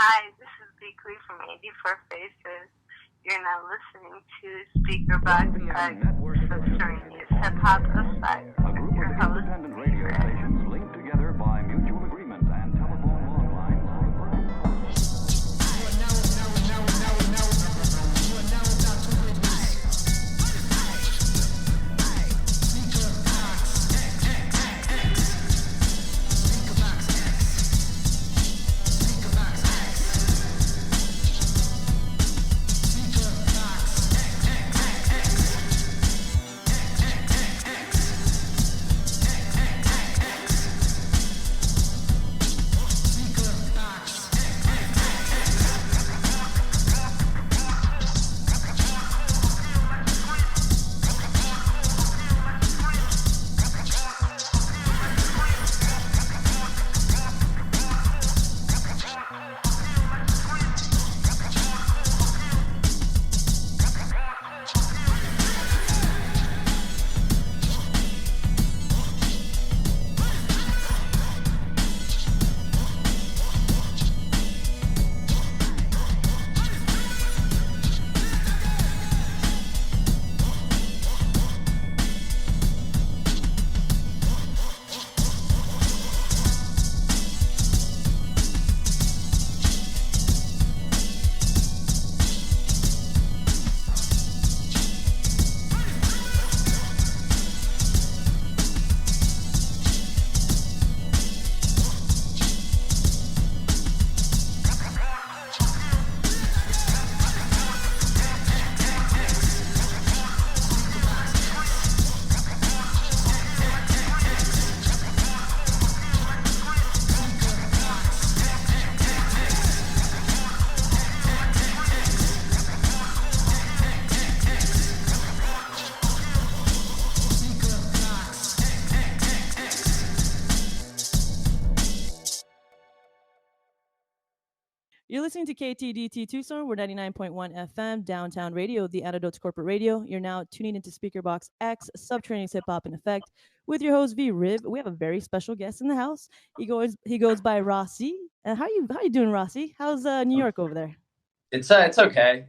Hi, this is Beakley from 84 Faces. You're now listening to SpeakerBox X Subterraneous Hip Hop Aside. A group of independent radio stations linked together by mutual agreement and telephone long lines for the You're listening to KTDT Tucson. We're 99.1 FM, downtown radio, the Antidotes Corporate Radio. You're now tuning into SpeakerBox X, Subterraneous Hip Hop in Effect, with your host V-Riv. We have a very special guest in the house. He goes by Rah-C. How you doing, Rah-C? How's New York over there? It's okay.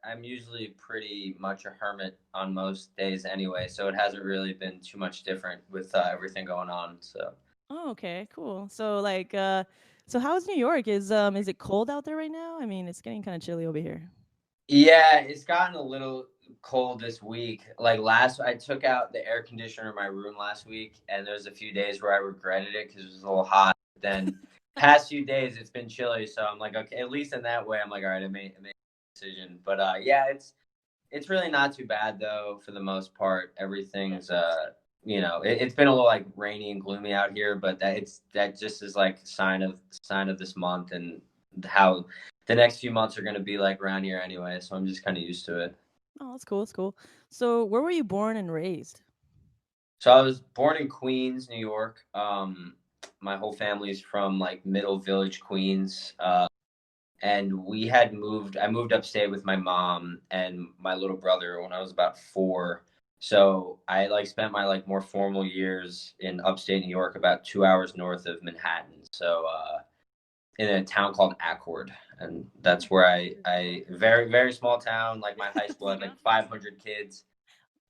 I'm usually pretty much a hermit on most days anyway, so it hasn't really been too much different with everything going on. So. Oh, okay, cool. So so how's New York? Is it cold out there right now? I mean, it's getting kind of chilly over here. Yeah, it's gotten a little cold this week. Like I took out the air conditioner in my room last week, and there's a few days where I regretted it because it was a little hot. Then past few days it's been chilly, so I'm like, okay, at least in that way, I'm like, all right, I made a decision. But yeah, it's really not too bad though for the most part. Everything's it's been a little like rainy and gloomy out here, but that just is like sign of this month and how the next few months are going to be like around here anyway. So I'm just kind of used to it. Oh, that's cool. That's cool. So where were you born and raised? So I was born in Queens, New York. My whole family's from like Middle Village, Queens. And I moved upstate with my mom and my little brother when I was about 4. So I like spent my like more formal years in upstate New York, about 2 hours north of Manhattan. So in a town called Accord, and that's where I very very small town. Like my high school had like 500 kids.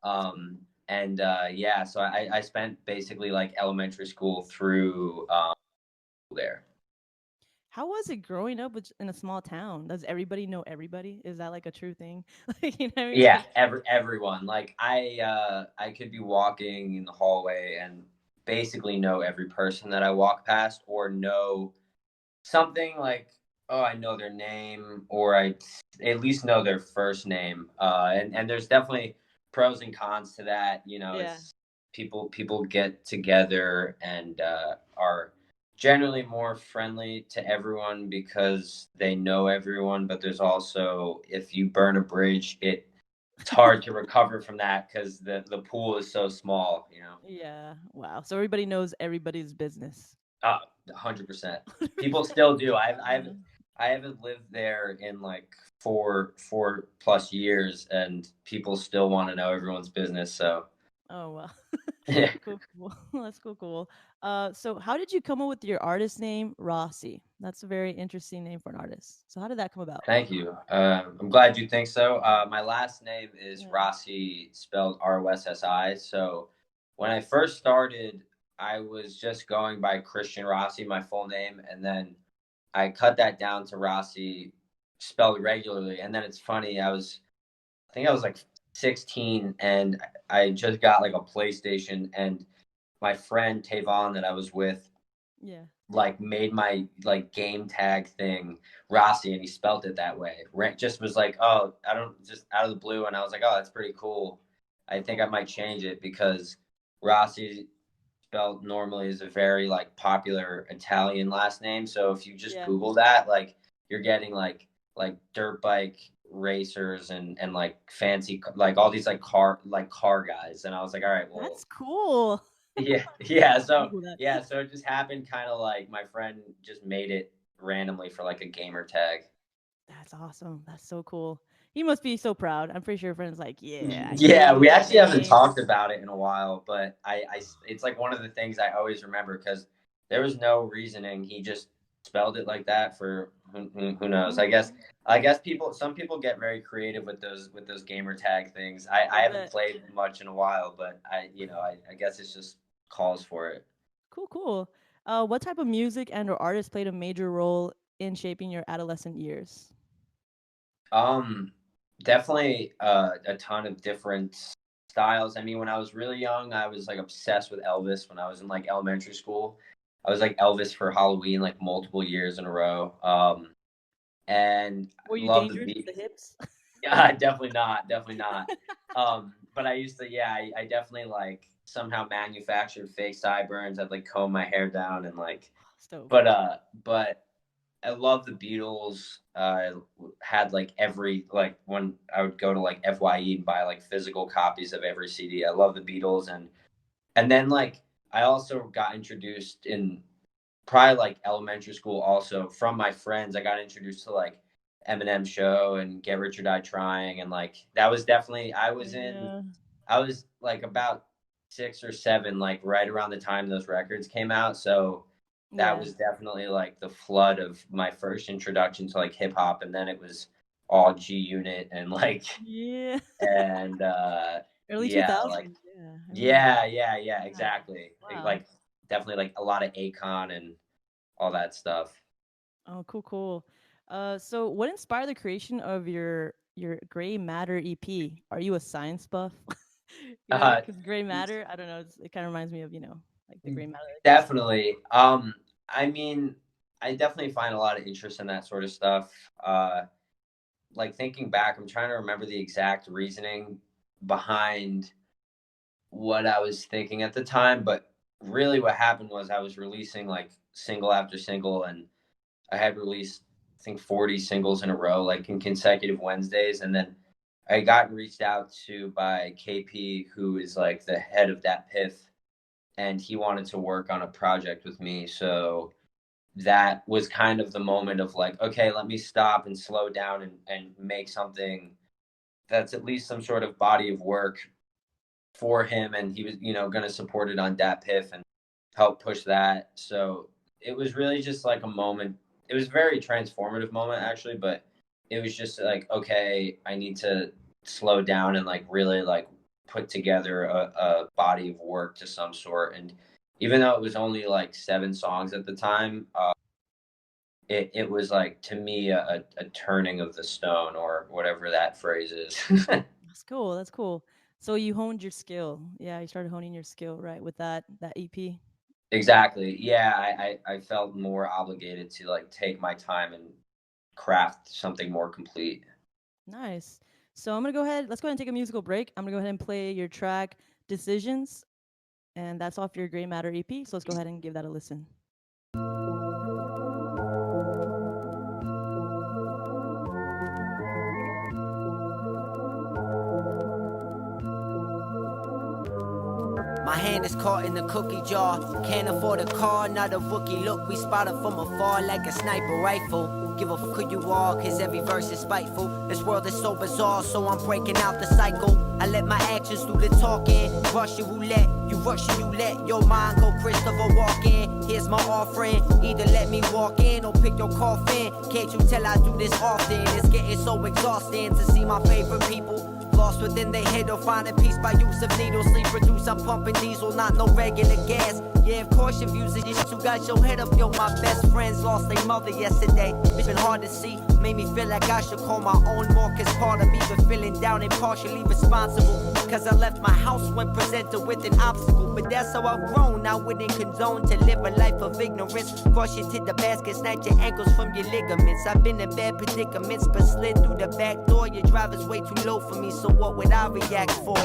Yeah, so I spent basically like elementary school through there. How was it growing up in a small town? Does everybody know everybody? Is that like a true thing? Like, you know what I mean? Yeah, everyone. Like I could be walking in the hallway and basically know every person that I walk past, or know something like, oh, I know their name, or I at least know their first name. And there's definitely pros and cons to that. You know, Yeah. It's people get together and are generally more friendly to everyone because they know everyone. But there's also, if you burn a bridge, it's hard to recover from that because the pool is so small. Yeah. Wow. So everybody knows everybody's business. 100%. People still do. I haven't lived there in like four plus years, and people still want to know everyone's business. So. Oh, wow. Yeah. Cool. That's cool. So how did you come up with your artist name, Rah-C? That's a very interesting name for an artist. So how did that come about? Thank you. I'm glad you think so. My last name is Yeah. Rossi, spelled Rossi. So when I first started, I was just going by Christian Rossi, my full name, and then I cut that down to Rossi, spelled regularly. And then it's funny, I think I was like 16, and I just got like a PlayStation, and my friend Tavon that I was with Yeah. like made my like game tag thing Rossi, and he spelt it that way. Just was like, oh, I don't, just out of the blue, and I was like, oh, that's pretty cool. I think I might change it because Rossi spelled normally is a very like popular Italian last name. So if you just Yeah. Google that, like you're getting like dirt bike racers and like fancy like all these like car guys. And I was like, all right, well, That's cool. yeah. So Google that. yeah, so it just happened kind of like my friend just made it randomly for like a gamer tag. That's awesome. That's so cool. He must be so proud. I'm pretty sure your friend's like, yeah, he Yeah, gave me we that actually haven't name. talked about it in a while, but it's like one of the things I always remember because there was no reasoning. He just spelled it like that for who knows. Mhm. I guess some people get very creative with those gamer tag things. I I haven't bet. played much in a while, but I guess it's just calls for it. Cool, cool. What type of music and or artist played a major role in shaping your adolescent years? Um, Definitely a ton of different styles. I mean, when I was really young, I was like obsessed with Elvis. When I was in like elementary school, I was like Elvis for Halloween like multiple years in a row. And Were you love the dangerous beat. with the hips? Yeah, definitely not. But I used to, yeah, I definitely like somehow manufactured fake sideburns. I'd like comb my hair down and like, Stove. but I love the Beatles. Had like every like when I would go to like FYE and buy like physical copies of every CD. I love the Beatles, and then like I also got introduced in probably like elementary school also from my friends. I got introduced to like Eminem show and Get Rich or Die Trying, and like that was definitely Yeah. I was like about 6 or 7, like right around the time those records came out. So that Yeah. was definitely like the flood of my first introduction to like hip hop, and then it was all G Unit and like Yeah. and Early yeah, like 2000s. Yeah, I remember. yeah, Yeah. exactly. Wow. Like definitely like a lot of Akon and all that stuff. Oh, cool, cool. So what inspired the creation of your gray matter EP? Are you a science buff? Uh, Because gray matter, I don't know, it kind of reminds me of, like the gray matter that goes. Definitely. I mean, I definitely find a lot of interest in that sort of stuff. Like thinking back, I'm trying to remember the exact reasoning behind what I was thinking at the time, but really what happened was I was releasing like single after single, and I had released I think 40 singles in a row, like in consecutive Wednesdays, and then I got reached out to by KP, who is like the head of that Piff, and he wanted to work on a project with me. So that was kind of the moment of like, okay, let me stop and slow down and make something that's at least some sort of body of work for him. And he was, going to support it on Dat Piff and help push that. So it was really just like a moment. It was a very transformative moment, actually, but it was just like, okay, I need to slow down and like really like put together a body of work to some sort. And even though it was only like 7 songs at the time, it was like to me a turning of the stone or whatever that phrase is. That's cool. That's cool. So you honed your skill. Yeah, you started honing your skill, right, with that EP. Exactly. Yeah, I felt more obligated to like take my time and craft something more complete. Nice. So I'm gonna go ahead. Let's go ahead and take a musical break. I'm gonna go ahead and play your track "Decisions," and that's off your Gray Matter EP. So let's go ahead and give that a listen. My hand is caught in the cookie jar. Can't afford a car, not a rookie. Look, we spot her from afar like a sniper rifle. Give a fuck who you are, cause every verse is spiteful. This world is so bizarre, so I'm breaking out the cycle. I let my actions do the talking. Russian roulette, you Russian, you let your mind go Christopher Walken. Here's my offering, either let me walk in or pick your coffin. Can't you tell I do this often? It's getting so exhausting to see my favorite people lost within their head or finding peace by use of needles. Sleep produce, I'm pumping diesel, not no regular gas. Yeah, of course you've used it, you got your head up, yo. My best friends lost their mother yesterday. It's been hard to see, made me feel like I should call my own mark as part of me, but feeling down and partially responsible. Cause I left my house when presented with an obstacle. But that's how I've grown, I wouldn't condone to live a life of ignorance. Cross your to the basket, snatch your ankles from your ligaments. I've been in bad predicaments, but slid through the back door. Your driver's way too low for me, so what would I react for?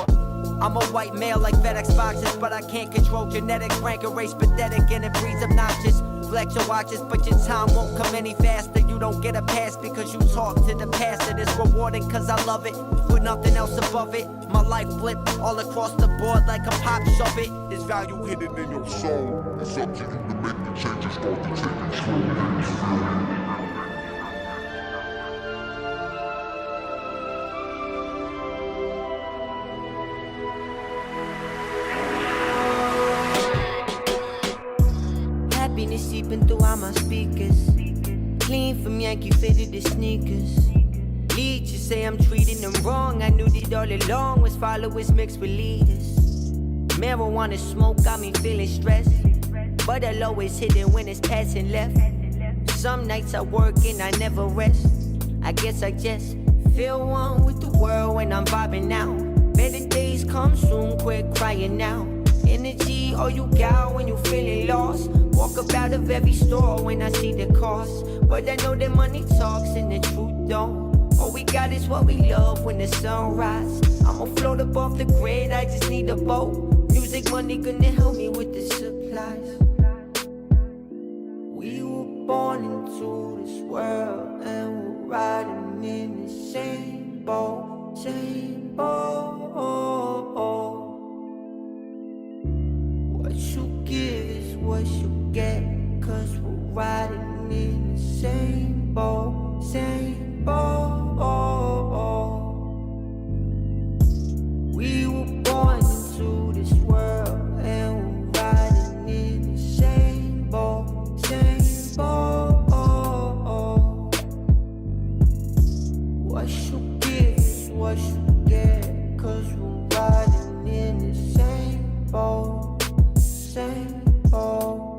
I'm a white male like FedEx boxes, but I can't control genetics. Rank and race pathetic and it breeds obnoxious. Flex your watches, but your time won't come any faster. You don't get a pass because you talk to the pastor. It's rewarding cause I love it, put nothing else above it. My life flipped all across the board like a pop shove it. There's value hidden in your soul. It's up to you to make the changes, start to take control. Seeping through all my speakers, clean from Yankee fitted sneakers. Leeches say I'm treating them wrong. I knew that all along was followers mixed with leaders. Marijuana smoke got me feeling stressed, but I'll always hit it when it's passing left. Some nights I work and I never rest. I guess I just feel one with the world when I'm vibing out. Better days come soon, quit crying now. Energy, all you got when you feeling lost. Walk up out of every store when I see the cost. But I know that money talks and the truth don't. All we got is what we love when the sun rises. I'ma float up off the grid, I just need a boat. Music money gonna help me with the supplies. We were born into this world and we're riding in the same boat, same boat. What you give is what you get, cause we're riding in the same boat, same boat. We were born into this world and we're riding in the same boat, same boat. What you give is what you get, cause we're riding in the same boat, same boat.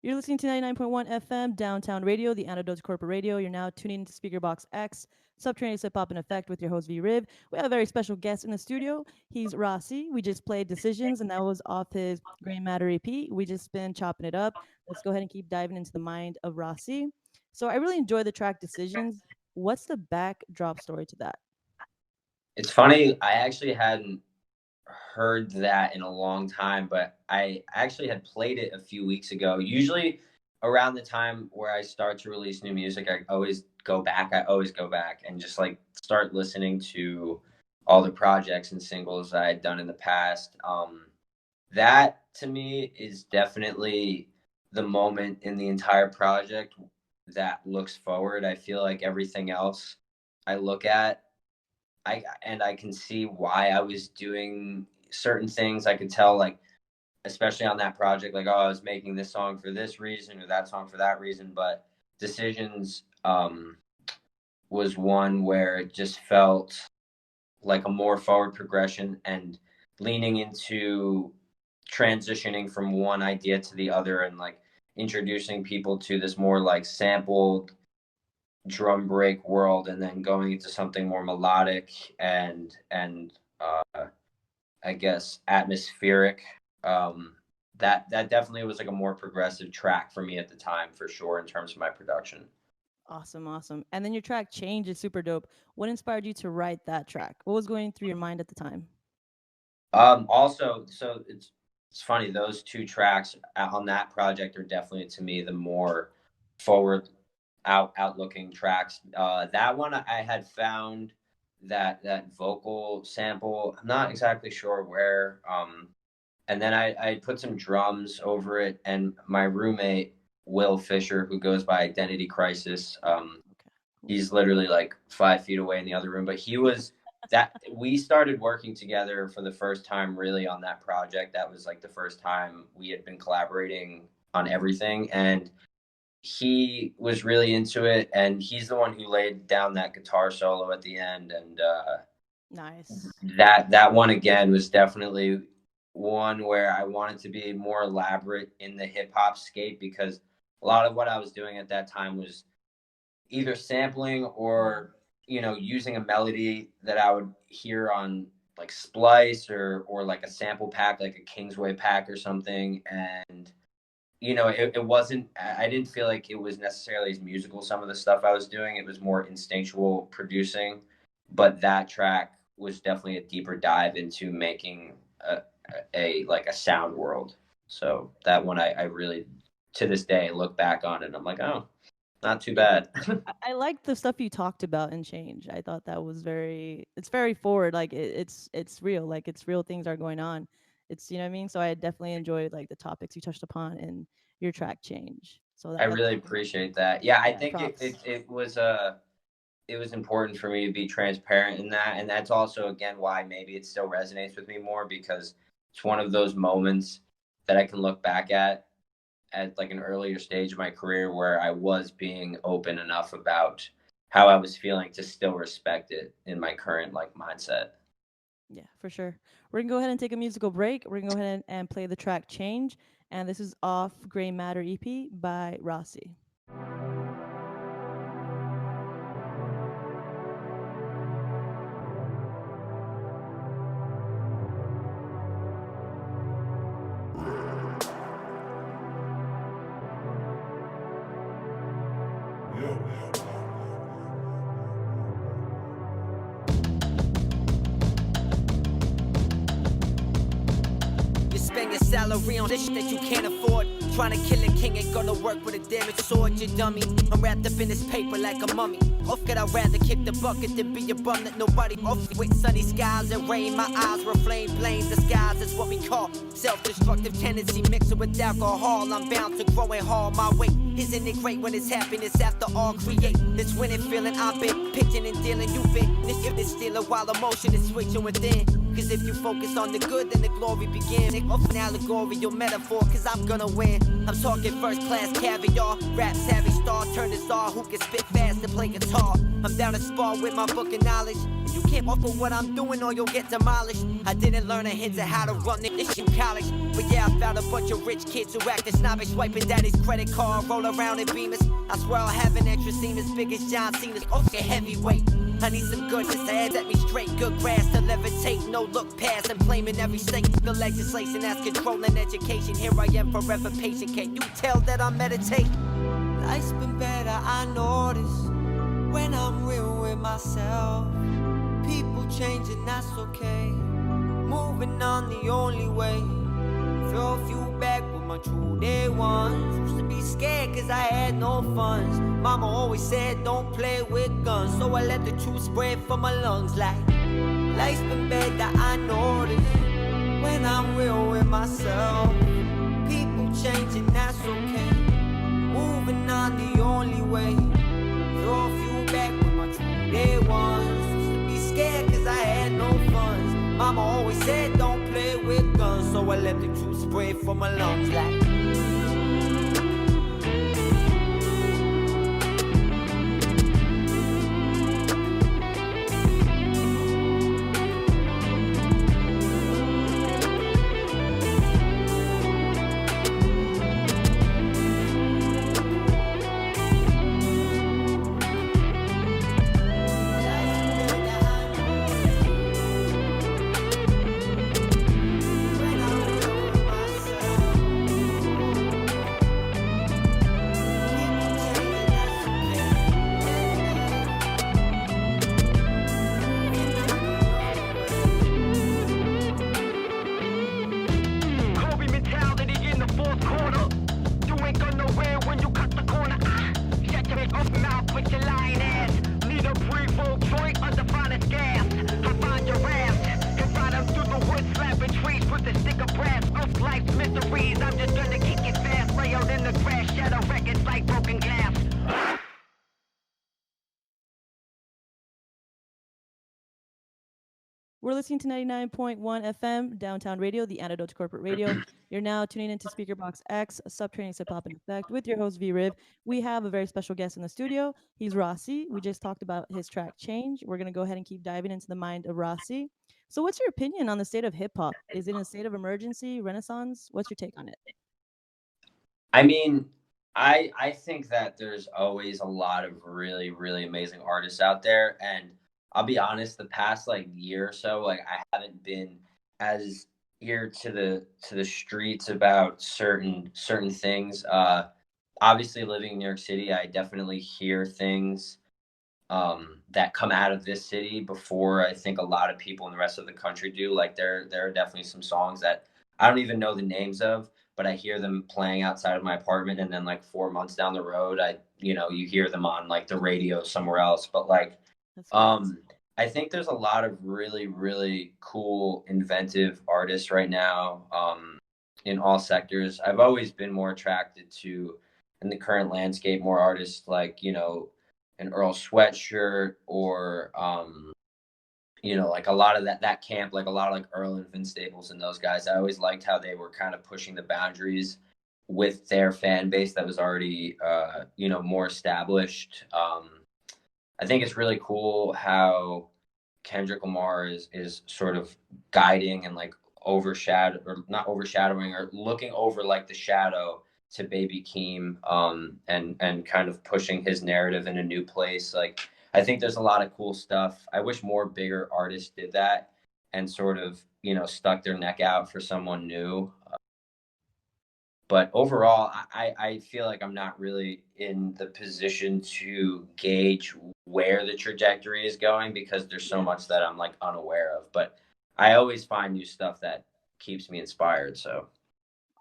You're listening to 99.1 FM Downtown Radio, the Antidote to Corporate Radio. You're now tuning into SpeakerBox X, Subterraneous Hip Hop in Effect with your host V-Riv. We have a very special guest in the studio. He's Rah-C. We just played Decisions, and that was off his Gray Matter EP. We just been chopping it up. Let's go ahead and keep diving into the mind of Rah-C. So I really enjoy the track Decisions. What's the backdrop story to that? It's funny, I actually hadn't heard that in a long time, but I actually had played it a few weeks ago. Usually around the time where I start to release new music, I always go back and just like start listening to all the projects and singles I had done in the past. That to me is definitely the moment in the entire project that looks forward. I feel like everything else I look at, I can see why I was doing certain things. I could tell, like, especially on that project, like, oh, I was making this song for this reason or that song for that reason. But Decisions was one where it just felt like a more forward progression and leaning into transitioning from one idea to the other and like introducing people to this more like sampled drum break world and then going into something more melodic and I guess atmospheric. That definitely was like a more progressive track for me at the time, for sure, in terms of my production. Awesome. And then your track Change is super dope. What inspired you to write that track? What was going through your mind at the time? Also, so it's it's funny, those two tracks on that project are definitely, to me, the more forward outlooking tracks. That one I had found that vocal sample. I'm not exactly sure where. And then I put some drums over it, and my roommate Will Fisher, who goes by Identity Crisis, he's literally like 5 feet away in the other room, but he was that we started working together for the first time really on that project. That was like the first time we had been collaborating on everything, and he was really into it, and he's the one who laid down that guitar solo at the end. And nice. That one again was definitely one where I wanted to be more elaborate in the hip hop scape, because a lot of what I was doing at that time was either sampling or, you know, using a melody that I would hear on like Splice or like a sample pack, like a Kingsway pack or something. And, you know, it wasn't, I didn't feel like it was necessarily as musical, some of the stuff I was doing. It was more instinctual producing, but that track was definitely a deeper dive into making a sound world. So that one I really, to this day, look back on it and I'm like, oh, not too bad. I like the stuff you talked about in Change. I thought that was it's very forward. Like it's real. Like it's real things are going on. It's, you know what I mean? So I definitely enjoyed like the topics you touched upon in your track Change. So I really appreciate that. Yeah, I think it was important for me to be transparent in that. And that's also, again, why maybe it still resonates with me more, because it's one of those moments that I can look back at like an earlier stage of my career where I was being open enough about how I was feeling to still respect it in my current like mindset. Yeah, for sure. We're gonna go ahead and take a musical break. We're gonna go ahead and play the track Change, and this is off Gray Matter EP by Rah-C. You spend your salary on this shit that you can't afford. Trying to kill a king ain't gonna work with a damaged sword, you dummy. I'm wrapped up in this paper like a mummy. Off it, I'd rather kick the bucket than be a bum that nobody off with. Sunny skies and rain, my eyes reflame, blame the skies. That's what we call self-destructive tendency mixing with alcohol. I'm bound to grow and haul my weight. Isn't it great when it's happiness after all create? This winning feeling I've been pitching and dealing. You've been this stealing while emotion is switching within. Cause if you focus on the good, then the glory begins. Take off an allegorical metaphor, cause I'm gonna win. I'm talking first class caviar, rap savvy star, turn to star who can spit fast and play guitar. I'm down to spar with my book of knowledge. If you can't offer what I'm doing or you'll get demolished. I didn't learn a hint of how to run this in college. But yeah, I found a bunch of rich kids who acted snobbish, swiping daddy's credit card, roll around in Beamers. I swear I'll have an extra seam as big as John Cena's. Okay, heavyweight. I need some goodness to head at me straight. Good grass to levitate, no look past. I'm claiming every state. The legislation that's controlling education. Here I am forever patient. Can you tell that I meditate? Life's been better, I notice. When I'm real with myself. People changing, that's okay. Moving on the only way. Throw a few back with my true day ones. Used to be scared cause I had no funds. Mama always said don't play with guns. So I let the truth spread from my lungs like life's been better, I notice. When I'm real with myself. People changing, that's okay. Moving on the only way. Throw a few back with my true day ones. Used to be scared cause I had no funds. Mama always said don't play with guns. So I let the truth spread from my lungs like We're listening to 99.1 FM, Downtown Radio, the antidote to corporate radio. You're now tuning into SpeakerBox X, Subterranean Hip Hop in Effect, with your host V-Riv. We have a very special guest in the studio. He's Rah-C. We just talked about his track Change. We're going to go ahead and keep diving into the mind of Rah-C. So, what's your opinion on the state of hip hop? Is it in a state of emergency, renaissance? What's your take on it? I mean, I think that there's always a lot of really, really amazing artists out there. And I'll be honest, the past like year or so, like I haven't been as ear to the streets about certain things. Obviously living in New York City, I definitely hear things that come out of this city before I think a lot of people in the rest of the country do. Like there are definitely some songs that I don't even know the names of, but I hear them playing outside of my apartment, and then like 4 months down the road, you hear them on like the radio somewhere else. But like, I think there's a lot of really, really cool, inventive artists right now, in all sectors. I've always been more attracted to, in the current landscape, more artists like, an Earl Sweatshirt or, like a lot of that camp, like a lot of like Earl and Vince Staples and those guys. I always liked how they were kind of pushing the boundaries with their fan base that was already, more established. I think it's really cool how Kendrick Lamar is sort of guiding and like not overshadowing or looking over like the shadow to Baby Keem, and kind of pushing his narrative in a new place. Like, I think there's a lot of cool stuff. I wish more bigger artists did that and sort of, stuck their neck out for someone new. But overall, I feel like I'm not really in the position to gauge where the trajectory is going because there's so much that I'm like unaware of. But I always find new stuff that keeps me inspired. So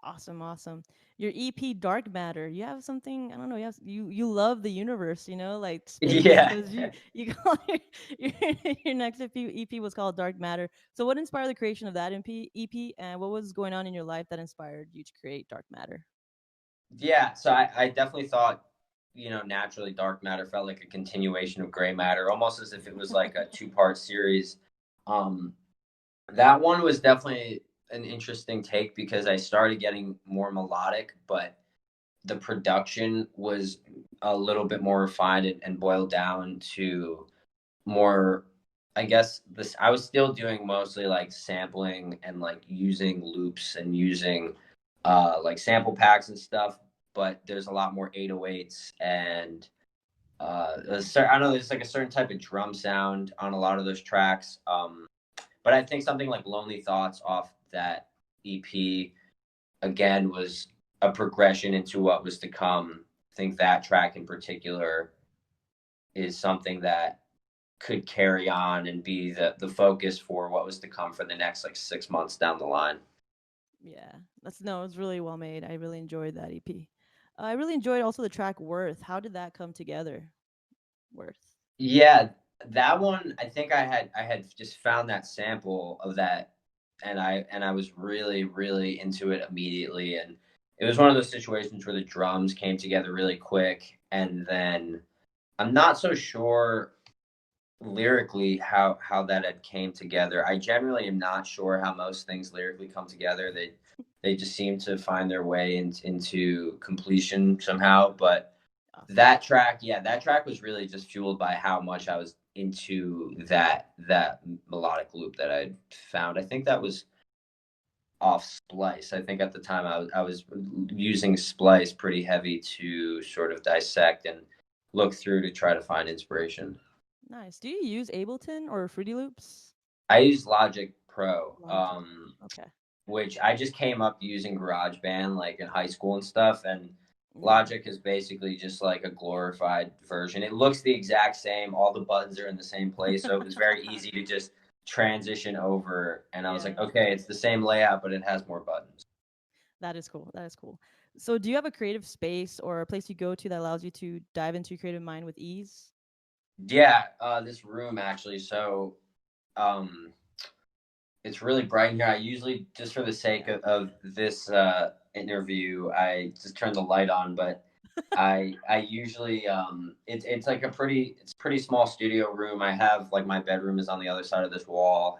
Awesome. Your EP Dark Matter. You have something, I don't know, you love the universe, like space. Yeah. Because you call your next EP was called Dark Matter. So what inspired the creation of that EP, and what was going on in your life that inspired you to create Dark Matter? Yeah, so I definitely thought, naturally Dark Matter felt like a continuation of Gray Matter, almost as if it was like a two-part series. That one was definitely an interesting take because I started getting more melodic, but the production was a little bit more refined and boiled down to more, I guess I was still doing mostly like sampling and like using loops and using like sample packs and stuff, but there's a lot more 808s and I don't know, there's like a certain type of drum sound on a lot of those tracks. But I think something like Lonely Thoughts off that EP, again, was a progression into what was to come. I think that track in particular is something that could carry on and be the focus for what was to come for the next like 6 months down the line. Yeah, it's really well made. I really enjoyed that EP. I really enjoyed also the track Worth. How did that come together? Worth. Yeah, that one, I think I had just found that sample of that, and I was really, really into it immediately. And it was one of those situations where the drums came together really quick, and then I'm not so sure lyrically how that had came together. I generally am not sure how most things lyrically come together. They just seem to find their way into completion somehow. But that track was really just fueled by how much I was into that melodic loop that I found. I think that was off Splice. I think at the time I was using Splice pretty heavy to sort of dissect and look through to try to find inspiration. Nice. Do you use Ableton or Fruity Loops? I use Logic Pro. Okay. Which I just came up using GarageBand like in high school and stuff, and Logic is basically just like a glorified version. It looks the exact same. All the buttons are in the same place. So it was very easy to just transition over. And I was like, okay, it's the same layout, but it has more buttons. That is cool. So do you have a creative space or a place you go to that allows you to dive into your creative mind with ease? Yeah, this room actually. So it's really bright in here. I usually, just for the sake of this interview, I just turn the light on, but I usually it's like pretty small studio room. I have like my bedroom is on the other side of this wall.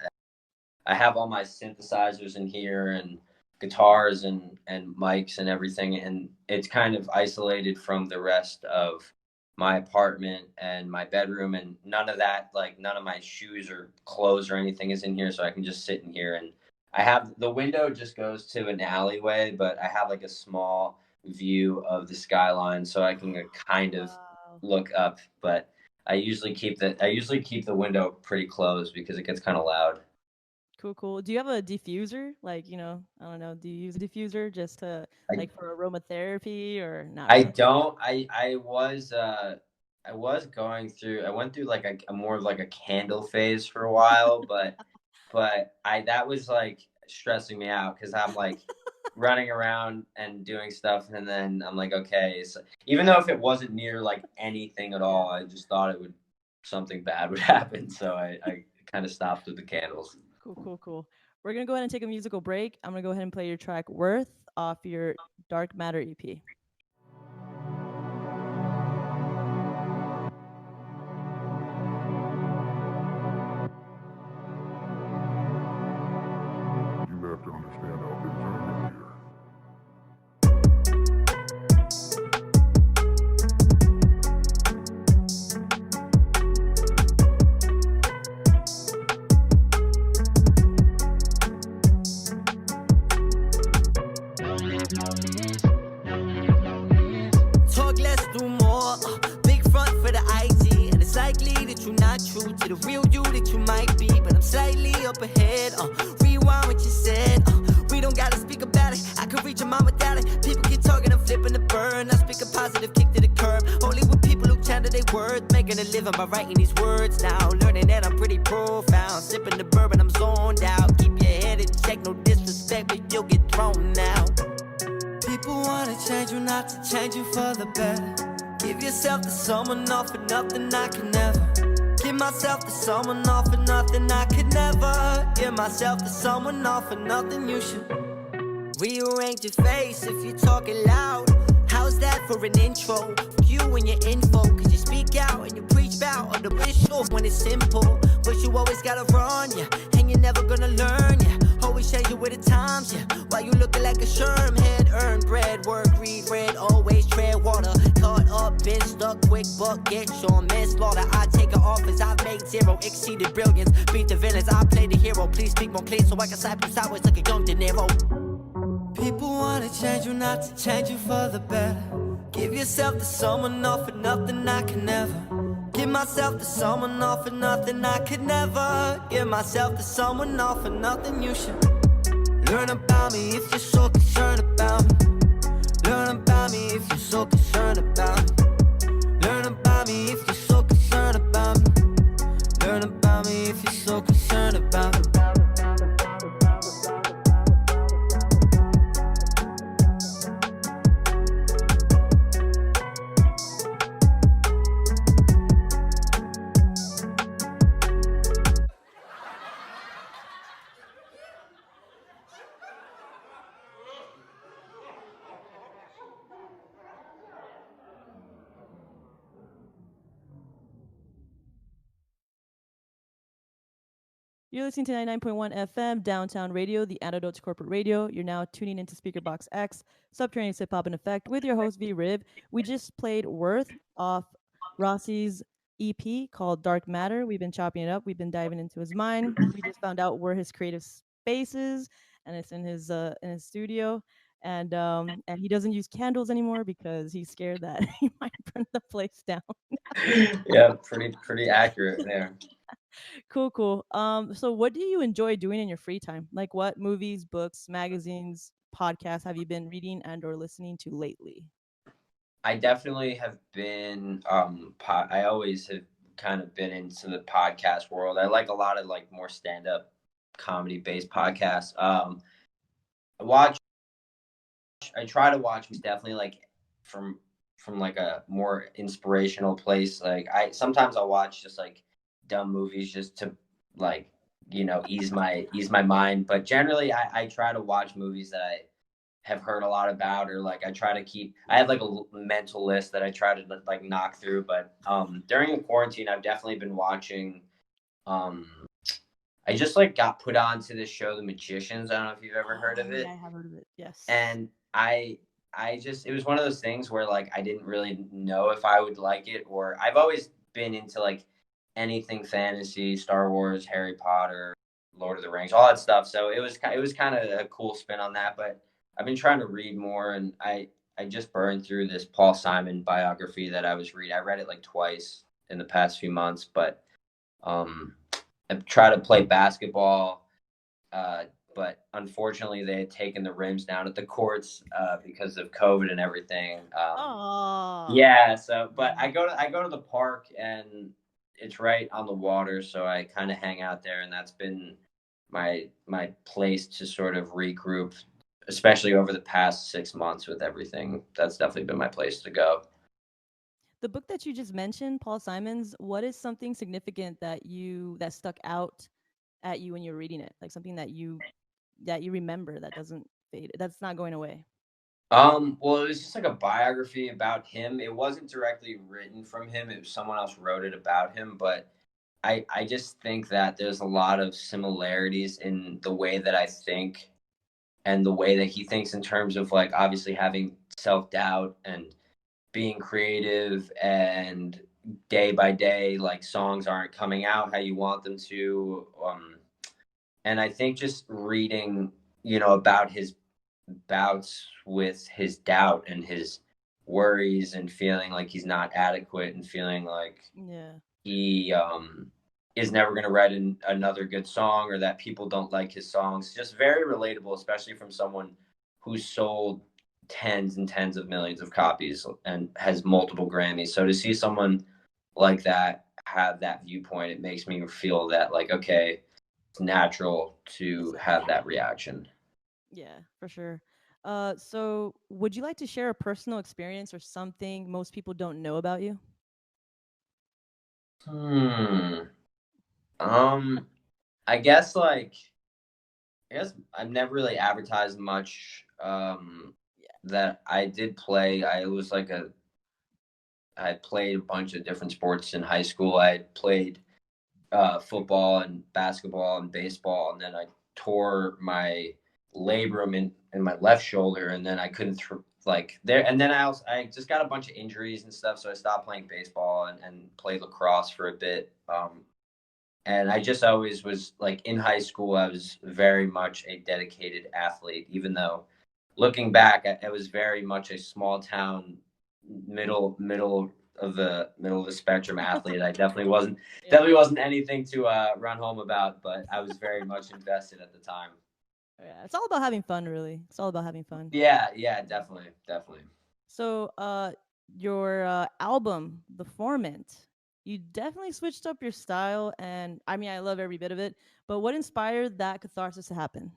I have all my synthesizers in here and guitars and mics and everything, and it's kind of isolated from the rest of my apartment and my bedroom, and none of that, like none of my shoes or clothes or anything is in here, so I can just sit in here. And I have the window just goes to an alleyway, but I have like a small view of the skyline, so I can kind of look up. But I usually keep the window pretty closed because it gets kind of loud. Cool. Do you have a diffuser? Like, I don't know. Do you use a diffuser just to like for aromatherapy or not? I Really? don't. I went through like a more of like a candle phase for a while, but that was like stressing me out because I'm like running around and doing stuff, and then I'm like, okay, so even though if it wasn't near like anything at all, I just thought something bad would happen, so I kind of stopped with the candles. Cool. We're gonna go ahead and take a musical break. I'm gonna go ahead and play your track "Worth" off your Dark Matter EP. You have to understand how things are here. Talk less, do more. Big front for the IG, and it's likely that you're not true to the real you that you might be. But I'm slightly up ahead. Rewind what you said. We don't gotta speak about it. I could reach your mom without it. People keep talking, I'm flipping the burn. I speak a positive kick to the curb. Only with people who counted their worth, making a living by writing these words now. Learning that I'm pretty profound. Sipping the bourbon, I'm zoned out. Keep your head in check, no disrespect, but you'll get thrown now. People wanna change you, not to change you for the better. Give yourself to someone, all for nothing, I can never. Give myself to someone, all for nothing, I could never. Give myself to someone, all for nothing, you should rearrange your face if you're talking loud. How's that for an intro? You and your info, cause you speak out and you preach about on the wish when it's simple. But you always gotta run, yeah, and you're never gonna learn, yeah. Always changing with the times, yeah. While you looking like a sherm head, earn bread, work, read, red, always tread water. Caught up, been stuck, quick buck, get your manslaughter. I take it off as I've made zero, exceeded brilliance. Beat the villains, I play the hero. Please speak more clean so I can slap you sideways like a young De Niro. People wanna change you, not to change you for the better. Give yourself to someone, all for nothing, I can never. Give myself to someone, all for nothing, I could never. Give myself to someone, all for nothing, you should learn about me if you're so concerned about me. Learn about me if you're so concerned about me. Learn about me if you're so concerned about me. Learn about me if you're so concerned about me. You're listening to 99.1 FM, Downtown Radio, the Antidote to Corporate Radio. You're now tuning into SpeakerBox X, Subterranean Hip Hop in Effect, with your host, V-Riv. We just played Worth off Rah-C's EP called Dark Matter. We've been chopping it up. We've been diving into his mind. We just found out where his creative space is, and it's in his studio. And he doesn't use candles anymore because he's scared that he might burn the place down. Yeah, pretty accurate there. Cool. So what do you enjoy doing in your free time? Like what movies, books, magazines, podcasts have you been reading and or listening to lately? I definitely have been I always have kind of been into the podcast world. I like a lot of like more stand-up comedy based podcasts. I try to watch definitely like from like a more inspirational place. Like sometimes I'll watch just like dumb movies just to like, ease my mind. But generally I try to watch movies that I have heard a lot about, or like I have like a mental list that I try to like knock through. But during the quarantine, I've definitely been watching I just like got put on to this show, The Magicians. I don't know if you've ever heard of Oh, yeah, I it. have heard of it. Yes. And I just, it was one of those things where like I didn't really know if I would like it, or I've always been into like anything fantasy, Star Wars, Harry Potter, Lord of the Rings, all that stuff. So it was kind of a cool spin on that. But I've been trying to read more, and I just burned through this Paul Simon biography that I was reading. I read it like twice in the past few months, but um, I try to play basketball, uh, but unfortunately they had taken the rims down at the courts because of COVID and everything. Oh. Yeah, so but I go to the park, and it's right on the water, so I kind of hang out there, and that's been my place to sort of regroup, especially over the past 6 months with everything. That's definitely been my place to go. The book that you just mentioned, Paul Simon's, what is something significant that stuck out at you when you're reading it? Like something that you remember that doesn't fade, that's not going away. Well, it was just like a biography about him. It wasn't directly written from him. It was someone else wrote it about him, but I just think that there's a lot of similarities in the way that I think and the way that he thinks, in terms of like obviously having self-doubt and being creative, and day by day like songs aren't coming out how you want them to. And I think just reading, about his bouts with his doubt and his worries, and feeling like he's not adequate, and feeling like Yeah. he is never going to write another good song, or that people don't like his songs. Just very relatable, especially from someone who's sold tens and tens of millions of copies and has multiple Grammys. So to see someone like that have that viewpoint, it makes me feel that like, okay, it's natural to have that reaction. Yeah, for sure. So would you like to share a personal experience or something most people don't know about you? Hmm. Um, I guess like I guess I've never really advertised much. That I did play. I played a bunch of different sports in high school. I played football and basketball and baseball, and then I tore my labrum in my left shoulder, and then I couldn't like there. And then I just got a bunch of injuries and stuff, so I stopped playing baseball and played lacrosse for a bit. And I just always was like in high school, I was very much a dedicated athlete, even though looking back, I was very much a small town, middle of the spectrum athlete. I Yeah. definitely wasn't anything to run home about, but I was very much invested at the time. Yeah, it's all about having fun, really. It's all about having fun. Yeah, yeah, definitely, definitely. So, your album, The Formant, you definitely switched up your style, and I mean, I love every bit of it. But what inspired that catharsis to happen?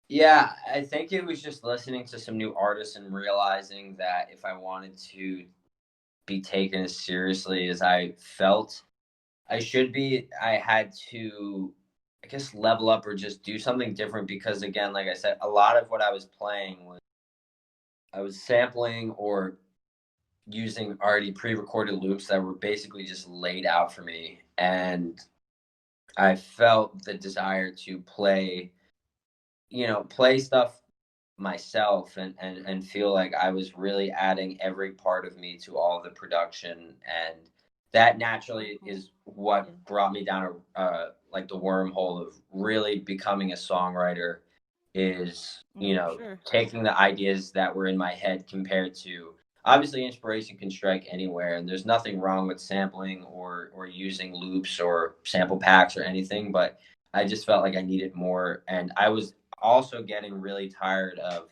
Yeah, I think it was just listening to some new artists and realizing that if I wanted to be taken as seriously as I felt I should be, I had to, I guess, level up or just do something different, because, again, like I said, a lot of what I was playing was I was sampling or using already pre-recorded loops that were basically just laid out for me, and I felt the desire to play stuff myself, and feel like I was really adding every part of me to all the production, and that naturally is Yeah. what brought me down like the wormhole of really becoming a songwriter, is For sure. taking the ideas that were in my head, compared to, obviously, inspiration can strike anywhere, and there's nothing wrong with sampling or using loops or sample packs or anything, but I just felt like I needed more, and I was also getting really tired of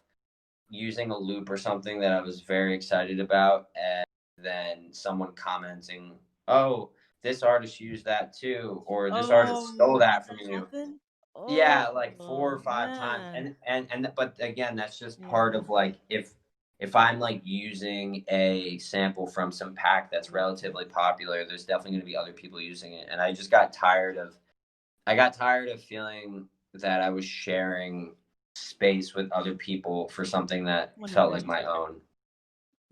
using a loop or something that I was very excited about, and then someone commenting, "Oh, this artist used that too," or "This artist stole Oh, had that from that you." happen? Yeah, like four Oh or five times, man. and but again, that's just part Yeah. of like, if I'm like using a sample from some pack that's relatively popular, there's definitely going to be other people using it, and I got tired of feeling that I was sharing space with other people for something that felt 100. like my own.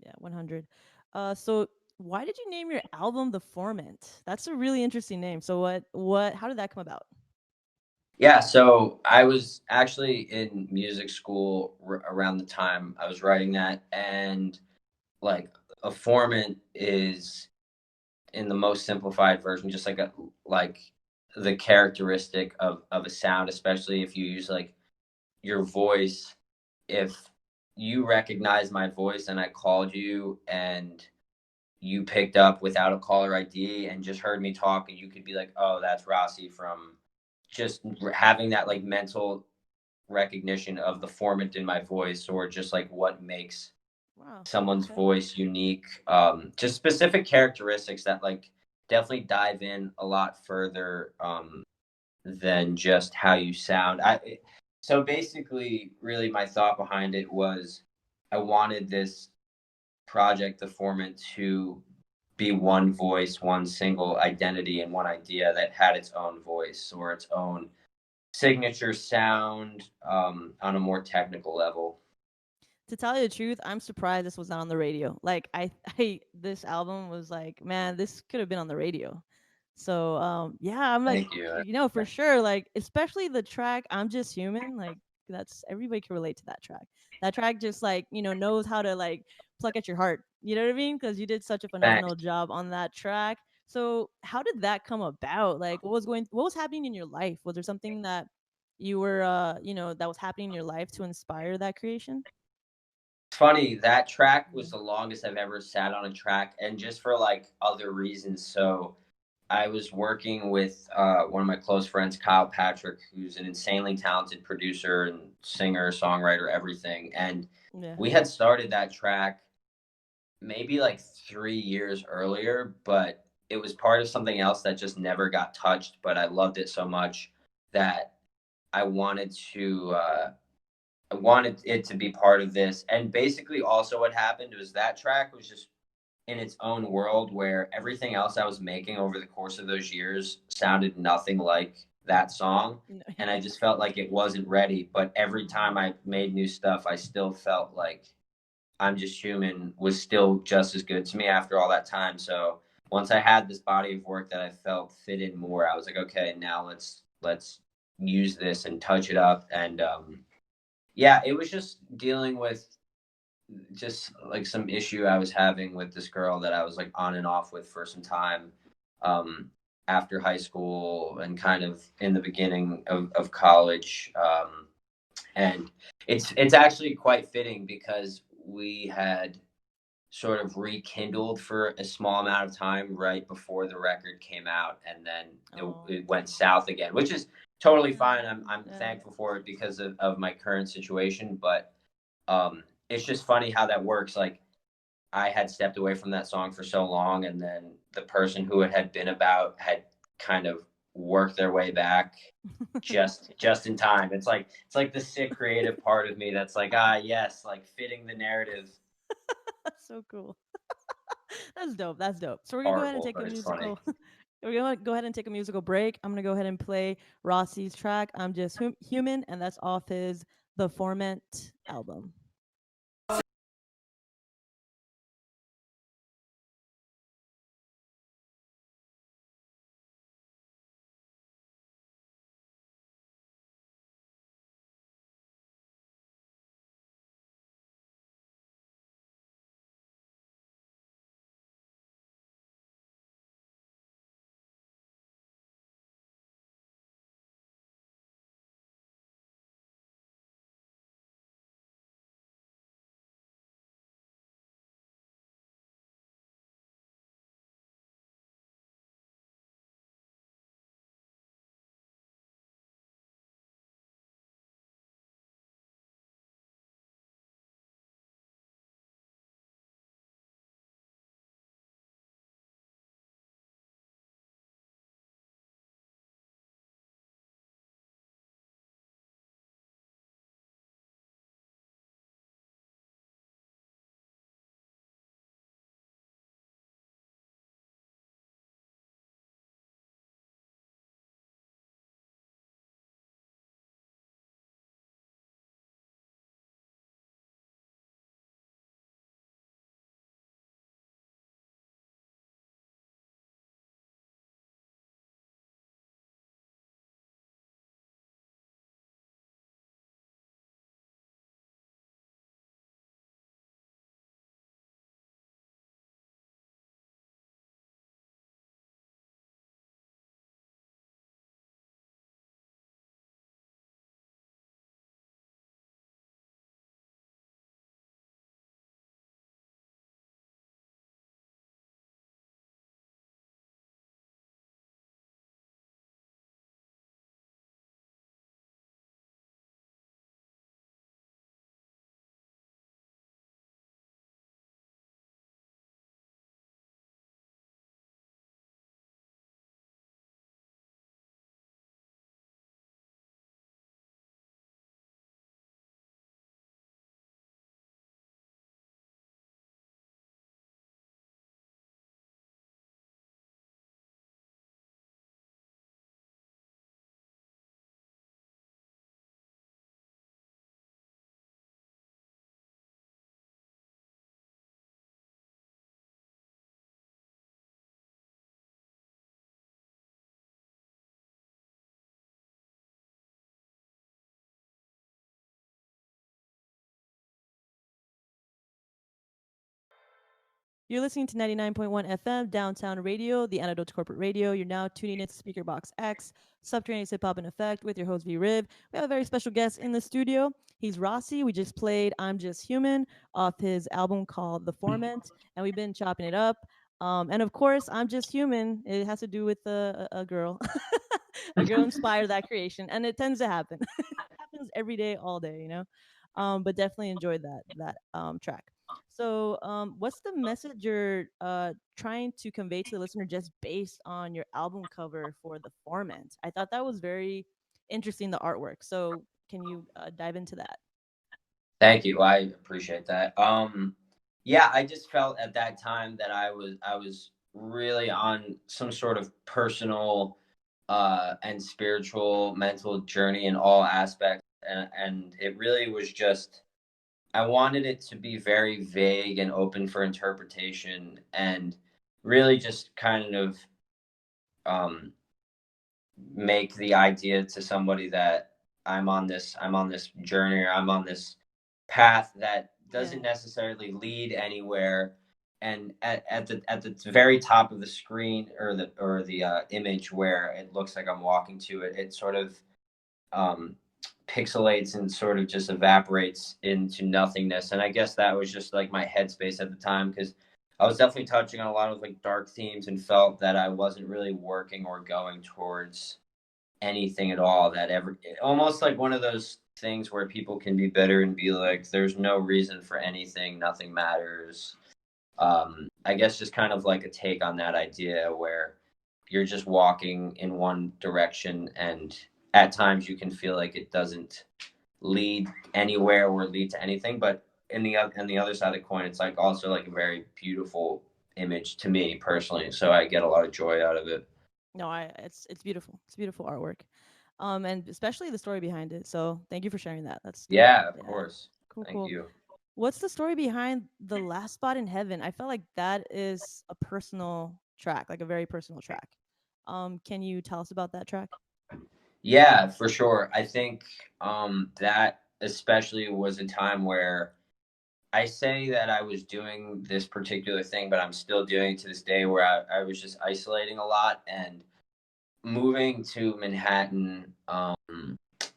Yeah, 100. So why did you name your album The Formant? That's a really interesting name. So how did that come about? Yeah, so I was actually in music school around the time I was writing that, and like a formant is in the most simplified version, just like the characteristic of a sound, especially if you use like your voice. If you recognize my voice and I called you and you picked up without a caller ID and just heard me talk, and you could be like, "Oh, that's Rah-C," from just having that like mental recognition of the formant in my voice, or just like what makes Wow. someone's Okay. voice unique. Just specific characteristics that like definitely dive in a lot further than just how you sound. So basically, really, my thought behind it was I wanted this project, the Formant, to be one voice, one single identity, and one idea that had its own voice or its own signature sound on a more technical level. To tell you the truth, I'm surprised this was not on the radio. Like I this album was like, man, this could have been on the radio. So yeah, I'm like, Thank you. for sure, like especially the track "I'm Just Human," like that's everybody can relate to that track. That track just like, knows how to like pluck at your heart. You know what I mean? Because you did such a Thanks. phenomenal job on that track. So how did that come about? Like what was happening in your life? Was there something that you were that was happening in your life to inspire that creation? It's funny, that track Yeah. was the longest I've ever sat on a track, and just for like other reasons. So I was working with one of my close friends, Kyle Patrick, who's an insanely talented producer and singer, songwriter, everything. And Yeah. we had started that track maybe like 3 years earlier, but it was part of something else that just never got touched. But I loved it so much that I wanted to. I wanted it to be part of this. And basically, also what happened was that track was just in its own world where everything else I was making over the course of those years sounded nothing like that song. No, And I just felt like it wasn't ready. But every time I made new stuff, I still felt like I'm Just Human was still just as good to me after all that time. So once I had this body of work that I felt fit in more, I was like, okay, now let's use this and touch it up. And yeah, it was just dealing with just like some issue I was having with this girl that I was like on and off with for some time after high school and kind of in the beginning of college. And it's actually quite fitting because we had sort of rekindled for a small amount of time right before the record came out, and then oh, it went south again, which is totally yeah, fine. I'm yeah. thankful for it because of my current situation, but it's just funny how that works. Like I had stepped away from that song for so long, and then the person who it had been about had kind of worked their way back just in time. It's like the sick creative part of me that's like, yes, like fitting the narrative. That's so cool. That's dope. That's dope. So we're gonna go ahead and Horrible, take a but it's funny. musical. We're gonna go ahead and take a musical break. I'm gonna go ahead and play Rah-C's track "I'm Just Human," and that's off his The Formant album. You're listening to 99.1 FM, Downtown Radio, the antidote to corporate radio. You're now tuning into SpeakerBox X, Subterraneous Hip Hop in Effect, with your host V-Riv. We have a very special guest in the studio. He's Rah-C. We just played I'm Just Human off his album called The Formant, and we've been chopping it up. And of course, I'm Just Human. It has to do with a girl. A girl inspired that creation, and it tends to happen. It happens every day, all day, you know. But definitely enjoyed that track. So, what's the message you're trying to convey to the listener just based on your album cover for The Formant? I thought that was very interesting, the artwork. So, can you dive into that? Thank you. I appreciate that. Yeah, I just felt at that time that I was really on some sort of personal and spiritual, mental journey in all aspects, and it really was just I wanted it to be very vague and open for interpretation, and really just kind of make the idea to somebody that I'm on this journey, or I'm on this path that doesn't necessarily lead anywhere. And at the very top of the screen, or the image where it looks like I'm walking to it, it sort of pixelates and sort of just evaporates into nothingness. And I guess that was just like my headspace at the time, because I was definitely touching on a lot of like dark themes, and felt that I wasn't really working or going towards anything at all. That ever, almost like one of those things where people can be bitter and be like, there's no reason for anything, nothing matters. I guess just kind of like a take on that idea where you're just walking in one direction, and at times you can feel like it doesn't lead anywhere or lead to anything. But on the other side of the coin, it's like also like a very beautiful image to me personally. So I get a lot of joy out of it. No, it's beautiful. It's beautiful artwork. And especially the story behind it. So thank you for sharing that. That's of course. Cool, Thank cool. you. What's the story behind The Last Spot in Heaven? I felt like that is a personal track, like a very personal track. Can you tell us about that track? Yeah, for sure. I think that especially was a time where I say that I was doing this particular thing, but I'm still doing it to this day, where I was just isolating a lot, and moving to Manhattan,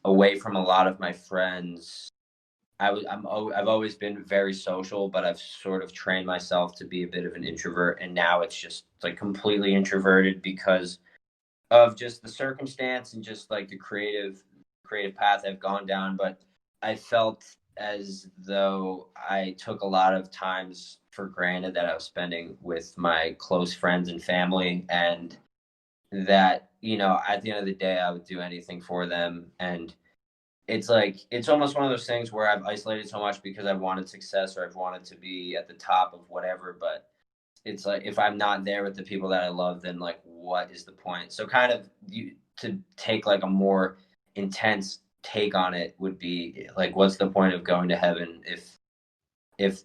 away from a lot of my friends. I've always been very social, but I've sort of trained myself to be a bit of an introvert, and now it's just like completely introverted because of just the circumstance and just like the creative path I've gone down. But I felt as though I took a lot of times for granted that I was spending with my close friends and family, and that, you know, at the end of the day, I would do anything for them. And it's like, it's almost one of those things where I've isolated so much because I've wanted success, or I've wanted to be at the top of whatever. But it's like, if I'm not there with the people that I love, then like, what is the point? So kind of to take like a more intense take on it would be like, what's the point of going to heaven if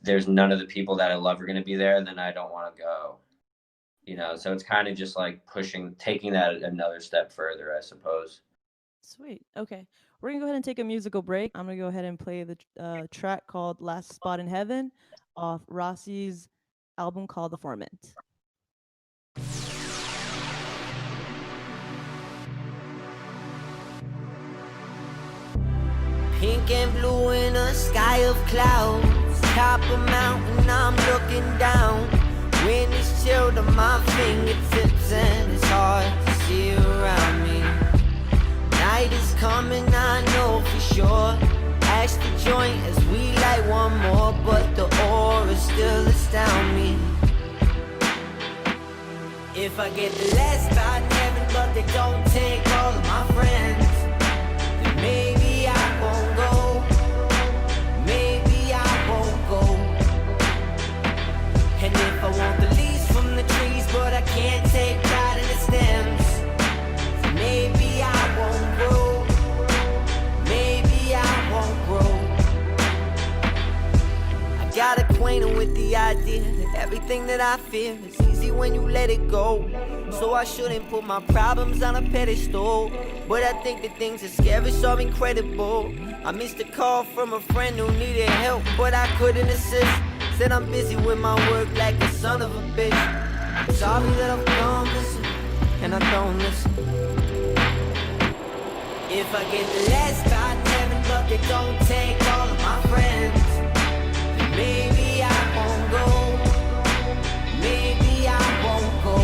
there's none of the people that I love are going to be there? Then I don't want to go, you know? So it's kind of just like taking that another step further, I suppose. Sweet. Okay. We're going to go ahead and take a musical break. I'm going to go ahead and play the track called Last Spot in Heaven off Rah-C's album called The Formant. Pink and blue in a sky of clouds, top of mountain, I'm looking down. Wind is chilled on my fingertips, and it's hard to see around me. Night is coming, I know for sure. Ash the joint as we light one more, but the aura still astound me. If I get the last spot in heaven, but they don't take all of my friends, then maybe I won't go. Maybe I won't go. And if I want the leaves from the trees, but I can't take pride in the stems, then maybe I won't grow. Maybe I won't grow. I got acquainted with the idea that everything that I fear is easy when you let it go. So I shouldn't put my problems on a pedestal, but I think the things that scare us are incredible. I missed a call from a friend who needed help, but I couldn't assist. Said I'm busy with my work like a son of a bitch. I'm sorry that I've gone missing, and I don't listen. If I get the last spot in heaven, but they don't take all of my friends, then maybe I won't go. Maybe I won't go.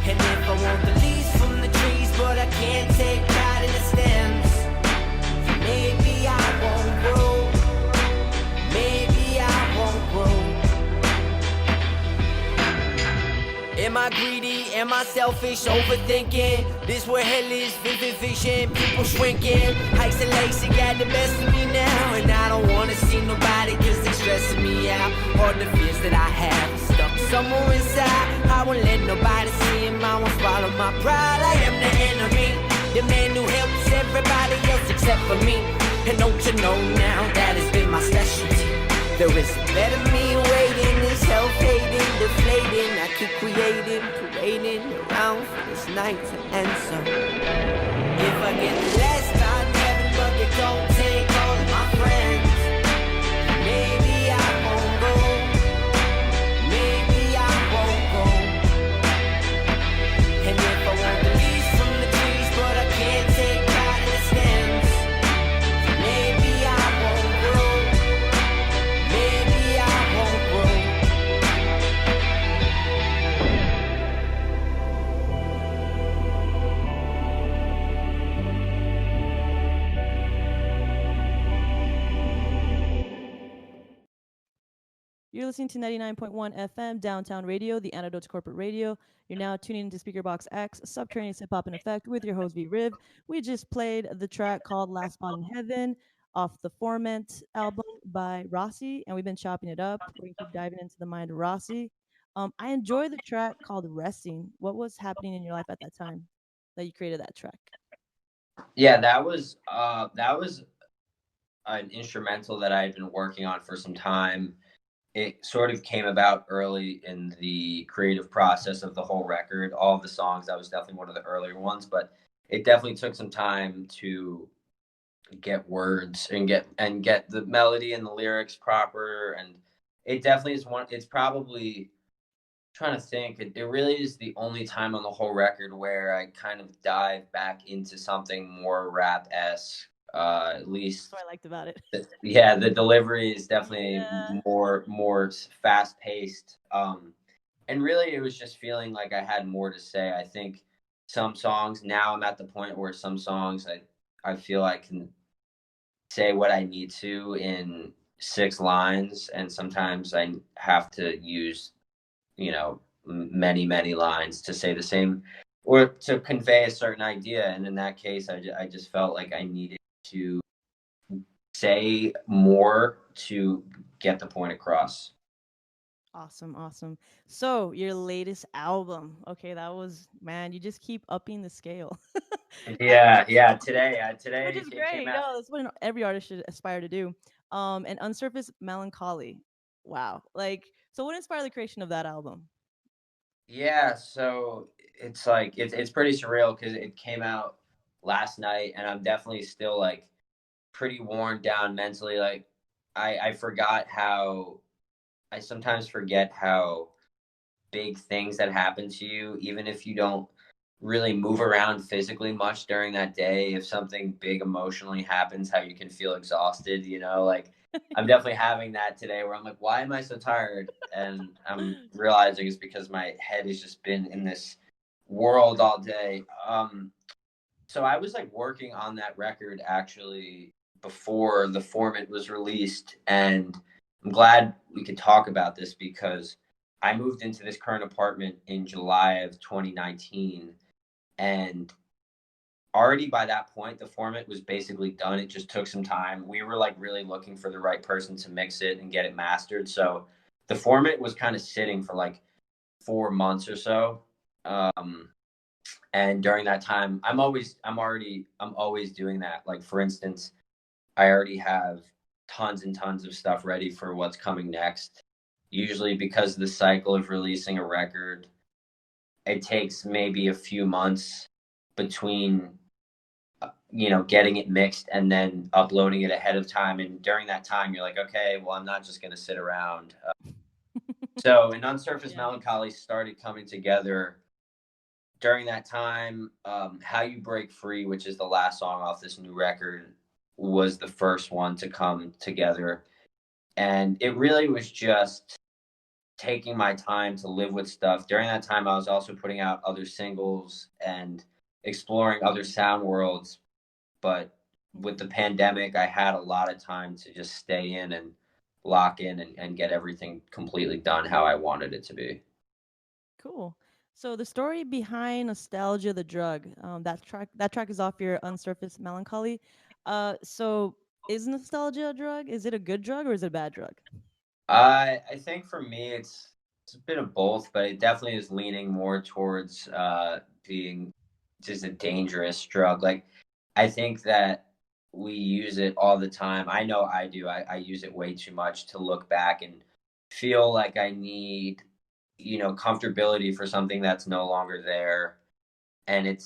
And if I want the leaves from the trees, but I can't take pride in the stems, then maybe I won't grow. Maybe I won't grow. Am I greedy? Am I selfish? Overthinking? This where hell is, vivid vision, people shrinking. Isolation got the best of me now, and I don't wanna see nobody cause they're stressing me out. All the fears that I have stuck somewhere inside. I won't let nobody see him, I won't swallow my pride. I am the enemy, the man who helps everybody else except for me. And don't you know now that has been my specialty. There is a better me waiting, this self-hating, deflating. I keep creating, parading around for this night to answer. If I get the last time heaven, but they don't take all of my friends, maybe I won't go. Maybe I won't go. And if I want the leaves from the trees, but I can't take pride in the stems, maybe I won't grow. Maybe I won't grow. You're listening to 99.1 FM Downtown Radio, the Antidote to Corporate Radio. You're now tuning into SpeakerBox X, Subterranean Hip Hop in Effect, with your host V-Riv. We just played the track called Last Spot in Heaven off the Formant album by Rah-C, and we've been chopping it up. We're going to keep diving into the mind of Rah-C. I enjoy the track called Resting. What was happening in your life at that time that you created that track? Yeah, that was an instrumental that I had been working on for some time. It sort of came about early in the creative process of the whole record. All of the songs, that was definitely one of the earlier ones, but it definitely took some time to get words and get the melody and the lyrics proper. And it definitely is it's probably, trying to think, it really is the only time on the whole record where I kind of dive back into something more rap-esque. At least That's what I liked about it. Yeah, the delivery is definitely more fast paced. And really it was just feeling like I had more to say. I think some songs, now I'm at the point where some songs I feel I can say what I need to in 6 lines, and sometimes I have to use, many lines to say the same or to convey a certain idea. And in that case, I just felt like I needed to say more to get the point across. Awesome. So your latest album, okay, that was, man, you just keep upping the scale. Yeah. Today, which is great. No, that's what every artist should aspire to do. And Unsurfaced Melancholy. Wow. So what inspired the creation of that album? Yeah, so it's like it's pretty surreal because it came out last night, and I'm definitely still like pretty worn down mentally. Like I sometimes forget how big things that happen to you, even if you don't really move around physically much during that day. If something big emotionally happens, how you can feel exhausted, like I'm definitely having that today where I'm like, why am I so tired? And I'm realizing it's because my head has just been in this world all day. So I was like working on that record actually before the Formant was released, and I'm glad we could talk about this because I moved into this current apartment in July of 2019, and already by that point, the Formant was basically done. It just took some time. We were like really looking for the right person to mix it and get it mastered. So the Formant was kind of sitting for like 4 months or so. And during that time, I'm always doing that. Like, for instance, I already have tons and tons of stuff ready for what's coming next. Usually because of the cycle of releasing a record, it takes maybe a few months between getting it mixed and then uploading it ahead of time. And during that time, you're like, okay, well, I'm not just going to sit around. So an Unsurfaced Melancholy started coming together during that time. How You Break Free, which is the last song off this new record, was the first one to come together. And it really was just taking my time to live with stuff. During that time, I was also putting out other singles and exploring other sound worlds. But with the pandemic, I had a lot of time to just stay in and lock in and get everything completely done how I wanted it to be. Cool. So the story behind Nostalgia the Drug, that track is off your Unsurfaced Melancholy. So is nostalgia a drug? Is it a good drug or is it a bad drug? I think for me, it's a bit of both, but it definitely is leaning more towards being just a dangerous drug. Like, I think that we use it all the time. I know I do. I use it way too much to look back and feel like I need, comfortability for something that's no longer there. And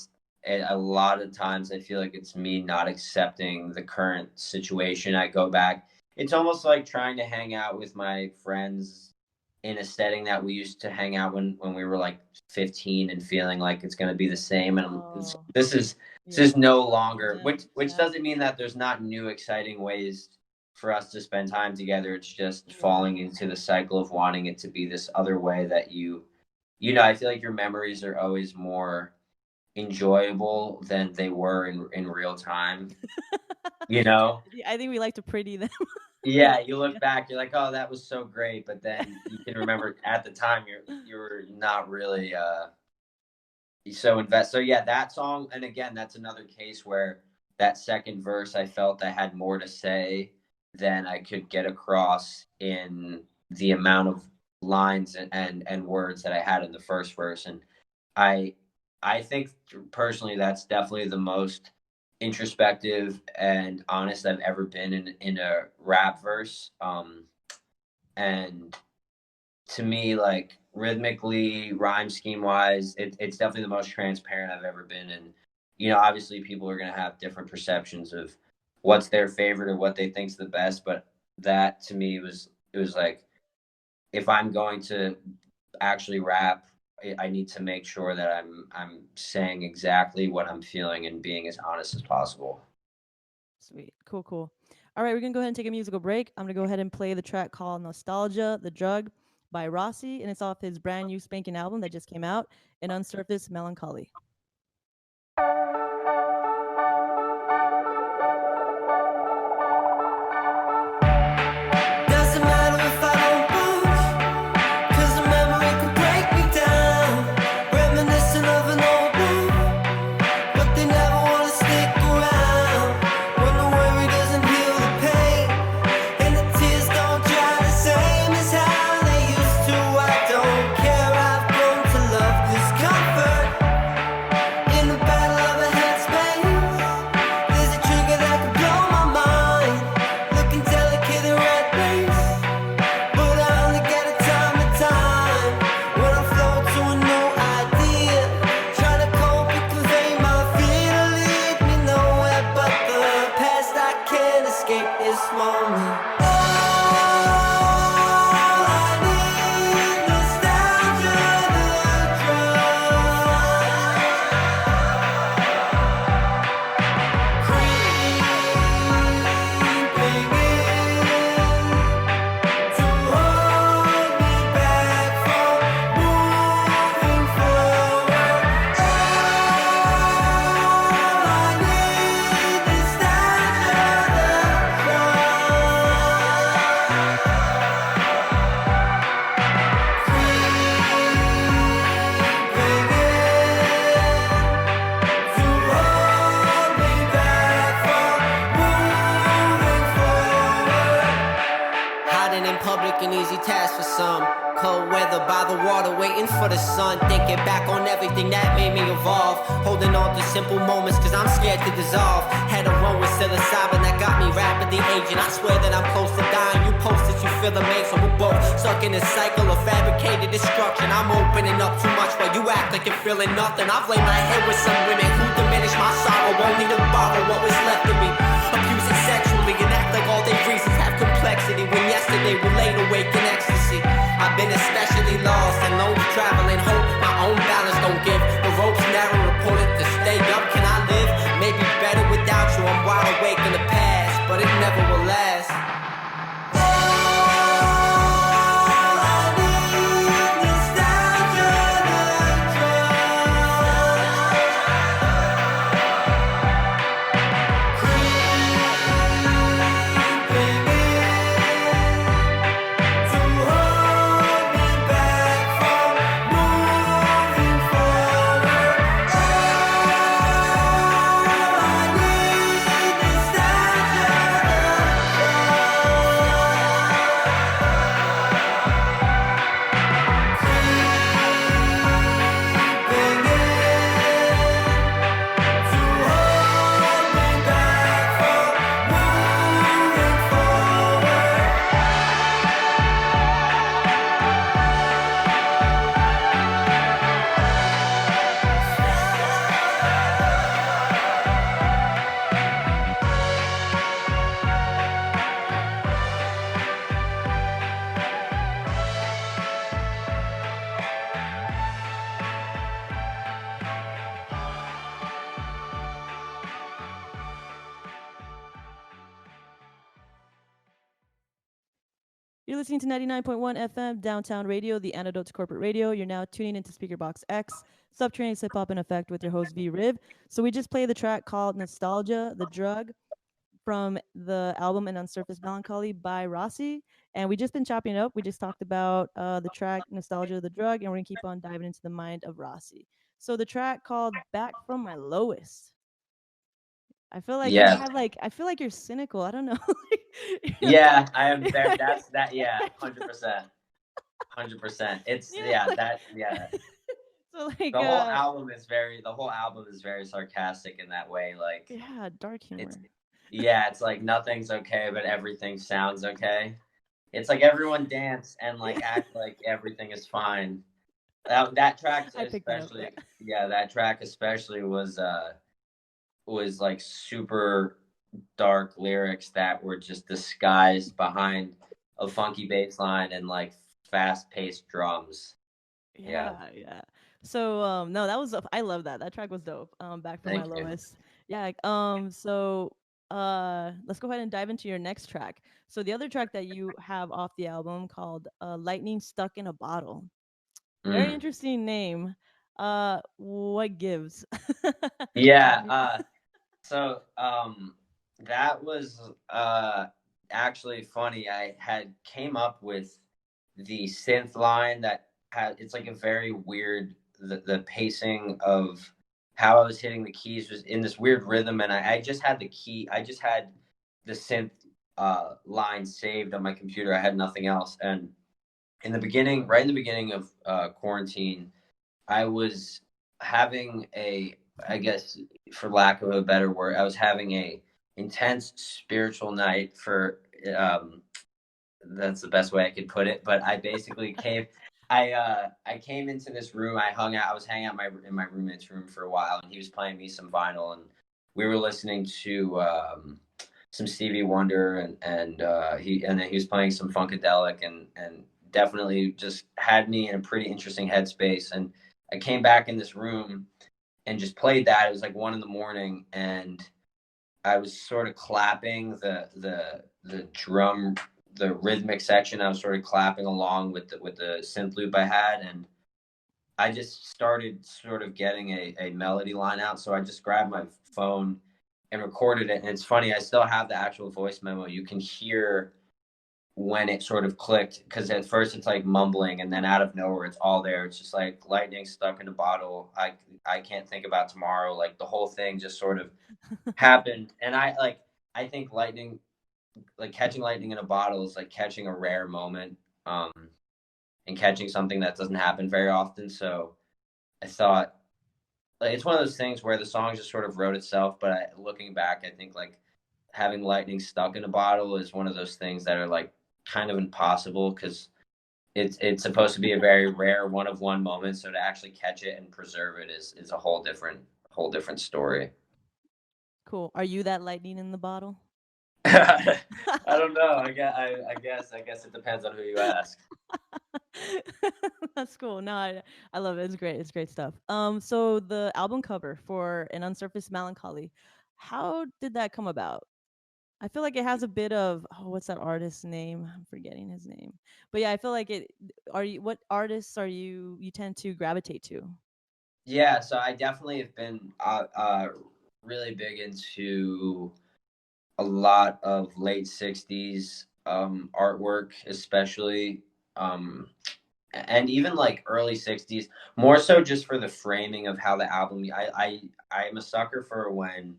a lot of times I feel like it's me not accepting the current situation. I go back. It's almost like trying to hang out with my friends in a setting that we used to hang out when we were like 15 and feeling like it's going to be the same. And this is no longer, which doesn't mean that there's not new, exciting ways for us to spend time together. It's just falling into the cycle of wanting it to be this other way that I feel like your memories are always more enjoyable than they were in real time. I think we like to pretty them. Yeah, you look back, you're like, oh, that was so great, but then you can remember at the time you were not really so invested. So yeah, that song, and again, that's another case where that second verse, I felt I had more to say than I could get across in the amount of lines and words that I had in the first verse. And I think personally that's definitely the most introspective and honest I've ever been in a rap verse. And to me, like, rhythmically, rhyme scheme wise, it's definitely the most transparent I've ever been. And obviously people are going to have different perceptions of what's their favorite or what they think's the best, but that to me was like, if I'm going to actually rap, I need to make sure that I'm saying exactly what I'm feeling and being as honest as possible. Sweet. Cool. All right, we're going to go ahead and take a musical break. I'm going to go ahead and play the track called Nostalgia the Drug by Rah-C, and it's off his brand new spanking album that just came out, An Unsurfaced Melancholy. For the sun, thinking back on everything that made me evolve, holding on to simple moments cause I'm scared to dissolve. Had a run with psilocybin that got me rapidly aging. I swear that I'm close to dying. You post that you feel amazing. We're both stuck in a cycle of fabricated destruction. I'm opening up too much while you act like you're feeling nothing. I've laid my head with some women who diminish my sorrow, only to borrow what was left of me. Abuse it sexually and act like all their reasons have complexity. When yesterday we laid awake in ecstasy. I've been especially lost and lone traveling home. My own balance don't give. The rope's narrow, reported to stay up. Can I live? Maybe better without you. I'm wide awake in the past, but it never will last. You're listening to 99.1 FM Downtown Radio, the antidote to corporate radio. You're now tuning into SpeakerBox X, Subterranean Hip Hop in Effect with your host V-Riv. So we just played the track called Nostalgia, The Drug, from the album An Unsurfaced Melancholy by Rah-C. And we just been chopping it up. We just talked about the track Nostalgia, The Drug, and we're going to keep on diving into the mind of Rah-C. So the track called Back From My Lowest. I feel like you have I feel like you're cynical. I don't know. Yeah, I am there. That's that. Yeah, 100%. 100%. It's that. So like the whole album is very sarcastic in that way. Like dark humor. It's like nothing's okay, but everything sounds okay. It's like everyone dance and like act like everything is fine. That track especially, that track especially was like super dark lyrics that were just disguised behind a funky bass line and like fast-paced drums. Yeah. So no, that was I love that. That track was dope. Back From My Lowest. Yeah. So let's go ahead and dive into your next track. So the other track that you have off the album called Lightning Stuck in a Bottle. Very interesting name. What gives? So that was actually funny. I had came up with the synth line that it's like a very weird, the pacing of how I was hitting the keys was in this weird rhythm, and I just had the synth line saved on my computer. I had nothing else, and right in the beginning of quarantine, I was having I guess for lack of a better word, I was having a intense spiritual night for that's the best way I could put it. But I basically came into this room. I was hanging out in my roommate's room for a while, and he was playing me some vinyl, and we were listening to some Stevie Wonder, and then he was playing some Funkadelic, and definitely just had me in a pretty interesting headspace. And I came back in this room and just played that. It was like 1 a.m, and I was sort of clapping the drum, the rhythmic section. I was sort of clapping along with the synth loop I had, and I just started sort of getting a melody line out. So I just grabbed my phone and recorded it. And it's funny, I still have the actual voice memo. You can hear when it sort of clicked, because at first it's like mumbling, and then out of nowhere it's all there. It's just like lightning stuck in a bottle. I can't think about tomorrow. Like the whole thing just sort of happened. And I think lightning, like catching lightning in a bottle is like catching a rare moment, and catching something that doesn't happen very often. So I thought, like, it's one of those things where the song just sort of wrote itself. But looking back, I think like having lightning stuck in a bottle is one of those things that are like kind of impossible, because it's supposed to be a very rare one of one moment. So to actually catch it and preserve it is a whole different story. Cool. Are you that lightning in the bottle? I don't know. I guess it depends on who you ask. That's cool. No, I love it. It's great. It's great stuff. So the album cover for An Unsurfaced Melancholy, how did that come about? I feel like it has a bit of what's that artist's name? I'm forgetting his name. But yeah, I feel like it. What artists are you tend to gravitate to? Yeah, so I definitely have been really big into a lot of late 60s artwork, especially, and even like early 60s, more so just for the framing of how the album. I'm a sucker for when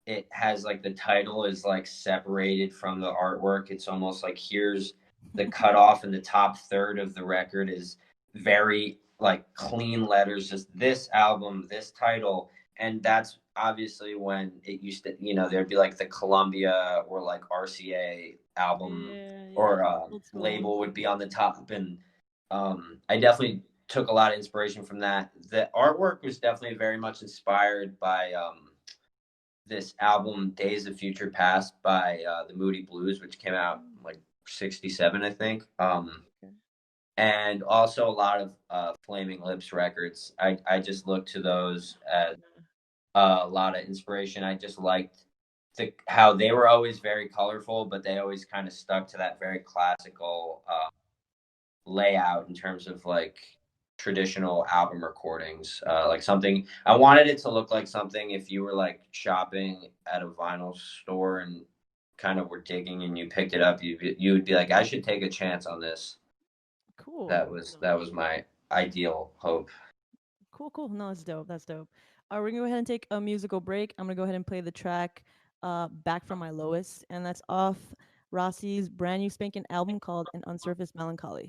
it has like the title is like separated from the artwork. It's almost like here's the cutoff, and the top third of the record is very like clean letters, just this album, this title. And that's obviously when it used to, there'd be like the Columbia or like RCA album or label would be on the top. And I definitely took a lot of inspiration from that. The artwork was definitely very much inspired by this album Days of Future Past by the Moody Blues, which came out like 67, I think. And also a lot of Flaming Lips records. I just looked to those as a lot of inspiration. I just liked how they were always very colorful, but they always kind of stuck to that very classical layout in terms of like traditional album recordings. Like something, I wanted it to look like something if you were like shopping at a vinyl store and kind of were digging and you picked it up, you would be like, I should take a chance on this. Cool. That was my ideal hope. Cool. No, that's dope. We're gonna go ahead and take a musical break. I'm gonna go ahead and play the track Back from My Lowest, and that's off Rah-C's brand new spanking album called An Unsurfaced Melancholy.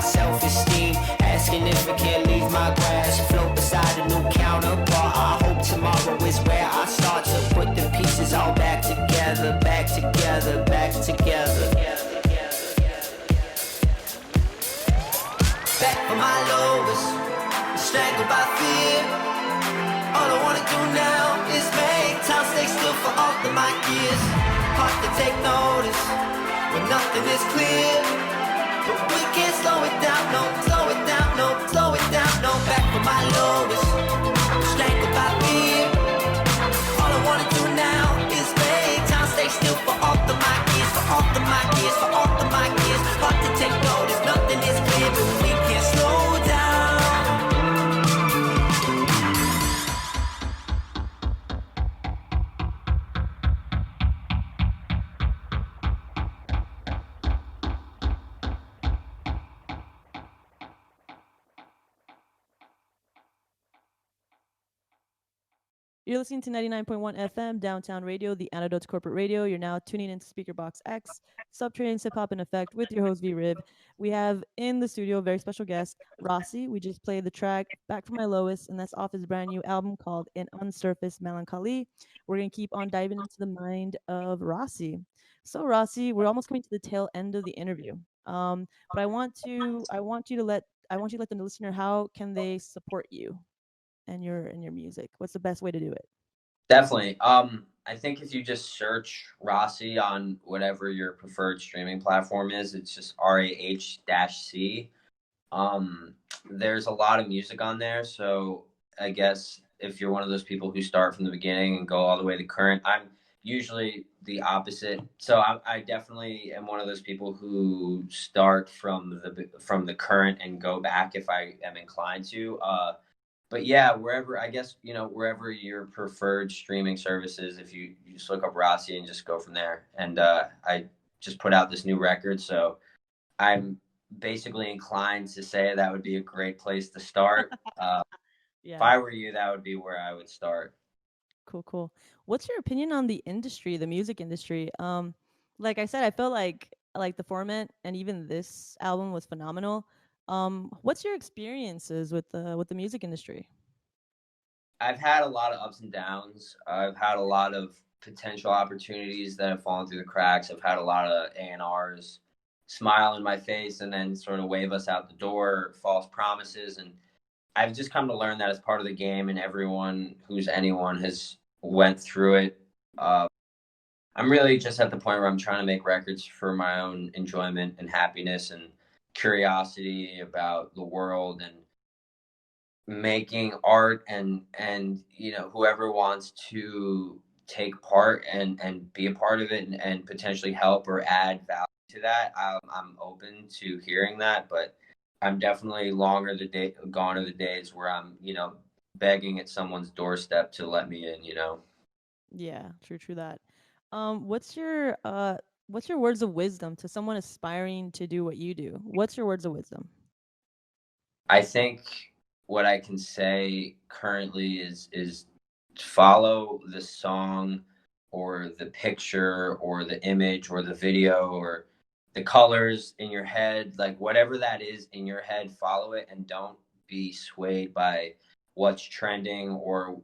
Self-esteem, asking if I can't leave my grasp. Float beside a new counterpart. I hope tomorrow is where I start to put the pieces all back together, back together, back together. Back from my lowest, strangled by fear. All I wanna do now is make time stay still for all of my years. Hard to take notice when nothing is clear. But we can't slow it down, no, slow it down, no, slow it down, no. Back from my lowest, strangled by fear. All I wanna do now is make time stay still for all of my years, for all of my years, for all of my years. Hard to take notice, nothing is clear, but we can't slow down. You're listening to 99.1 FM, Downtown Radio, the Antidotes Corporate Radio. You're now tuning into SpeakerBox X, Subtrains Hip Hop in Effect with your host V-Riv. We have in the studio a very special guest, Rah-C. We just played the track Back from My Lowest, and that's off his brand new album called An Unsurfaced Melancholy. We're going to keep on diving into the mind of Rah-C. So Rah-C, we're almost coming to the tail end of the interview. But I want you to let the listener, how can they support you and your music? What's the best way to do it? Definitely. I think if you just search Rah-C on whatever your preferred streaming platform is, it's just RAH-C. There's a lot of music on there, so I guess if you're one of those people who start from the beginning and go all the way to current, I'm usually the opposite. So I definitely am one of those people who start from the current and go back if I am inclined to. But yeah, wherever, I guess, wherever your preferred streaming services, if you just look up Rah-C and just go from there. And I just put out this new record, so I'm basically inclined to say that would be a great place to start. Yeah. If I were you, that would be where I would start. Cool. What's your opinion on the industry, the music industry? Like I said, I feel like the Formant and even this album was phenomenal. What's your experiences with the music industry? I've had a lot of ups and downs. I've had a lot of potential opportunities that have fallen through the cracks. I've had a lot of A&Rs smile in my face and then sort of wave us out the door, false promises. And I've just come to learn that as part of the game, and everyone who's anyone has went through it. I'm really just at the point where I'm trying to make records for my own enjoyment and happiness and curiosity about the world and making art, and whoever wants to take part and be a part of it and potentially help or add value to that, I'm open to hearing that. But I'm definitely gone are the days where I'm begging at someone's doorstep to let me in. Yeah, true that. What's your words of wisdom to someone aspiring to do what you do? What's your words of wisdom? I think what I can say currently is follow the song or the picture or the image or the video or the colors in your head, like whatever that is in your head, follow it, and don't be swayed by what's trending, or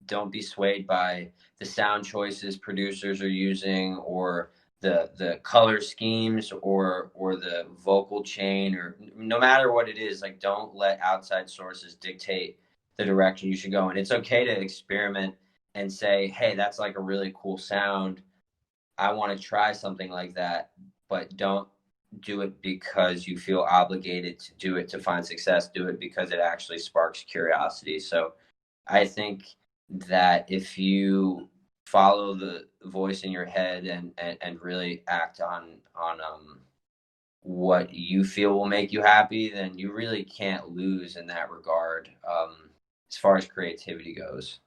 don't be swayed by the sound choices producers are using, or the color schemes, or the vocal chain, or no matter what it is. Like, don't let outside sources dictate the direction you should go. And it's okay to experiment and say, hey, that's like a really cool sound, I want to try something like that. But don't do it because you feel obligated to do it to find success. Do it because it actually sparks curiosity. So I think that if you follow the voice in your head and really act on what you feel will make you happy, then you really can't lose in that regard, as far as creativity goes.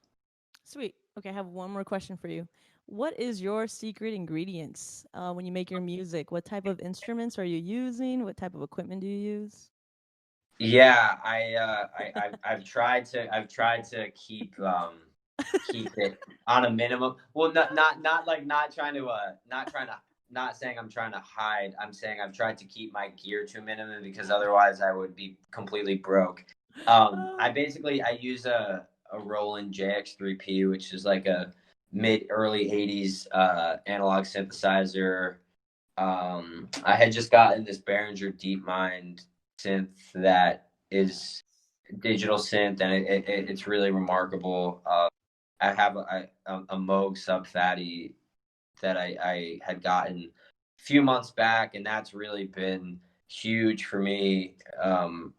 Sweet. Okay, I have one more question for you. What is your secret ingredients when you make your music? What type of instruments are you using? What type of equipment do you use? Yeah, I've tried to keep it on a minimum. Well, not saying I'm trying to hide. I'm saying I've tried to keep my gear to a minimum, because otherwise I would be completely broke. I use a Roland JX3P, which is like a early 80s analog synthesizer. I had just gotten this Behringer DeepMind synth that is digital synth, and it's really remarkable. I have a Moog Sub Fatty that I had gotten a few months back, and that's really been huge for me.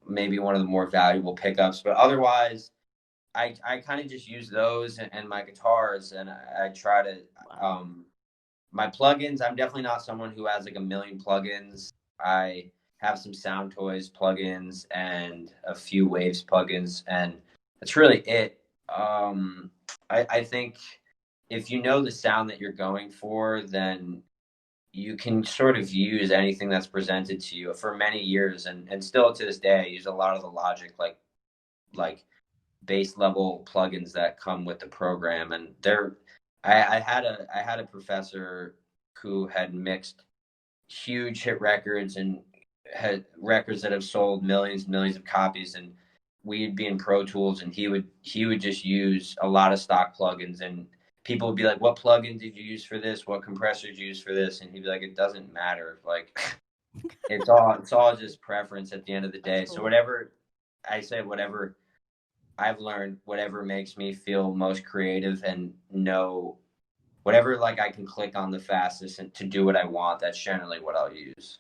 Maybe one of the more valuable pickups, but otherwise I kind of just use those and my guitars, and I try to my plugins. I'm definitely not someone who has like a million plugins. I have some Sound Toys plugins and a few Waves plugins, and that's really it. I think if you know the sound that you're going for, then you can sort of use anything that's presented to you. For many years, and still to this day, I use a lot of the Logic like base level plugins that come with the program, and I had a professor who had mixed huge hit records and had records that have sold millions and millions of copies, and we'd be in Pro Tools, and he would just use a lot of stock plugins, and people would be like, what plugin did you use for this? What compressor did you use for this? And he'd be like, it doesn't matter. Like, it's all just preference at the end of the day. So whatever I've learned, whatever makes me feel most creative and know whatever, like, I can click on the fastest and to do what I want, that's generally what I'll use.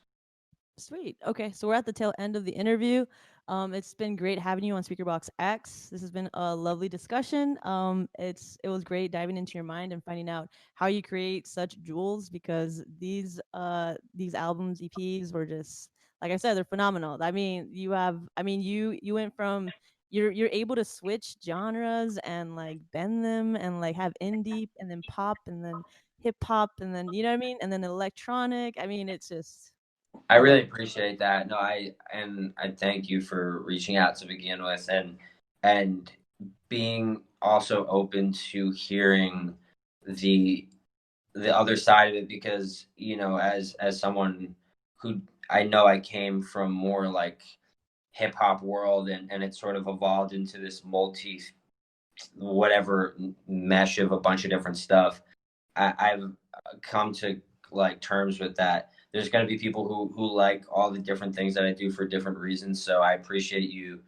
Sweet. Okay, so we're at the tail end of the interview. It's been great having you on SpeakerBox X. This has been a lovely discussion. It was great diving into your mind and finding out how you create such jewels, because these albums, EPs were just, like I said, they're phenomenal. I mean, you went from you're able to switch genres and like bend them and like have indie and then pop and then hip hop and then, you know what I mean, and then electronic. I mean, it's just. I really appreciate that. No, I thank you for reaching out to begin with, and being also open to hearing the other side of it, because, you know, as someone who, I know I came from more like hip hop world, and it sort of evolved into this whatever mesh of a bunch of different stuff. I've come to like terms with that. There's going to be people who like all the different things that I do for different reasons. So I appreciate you,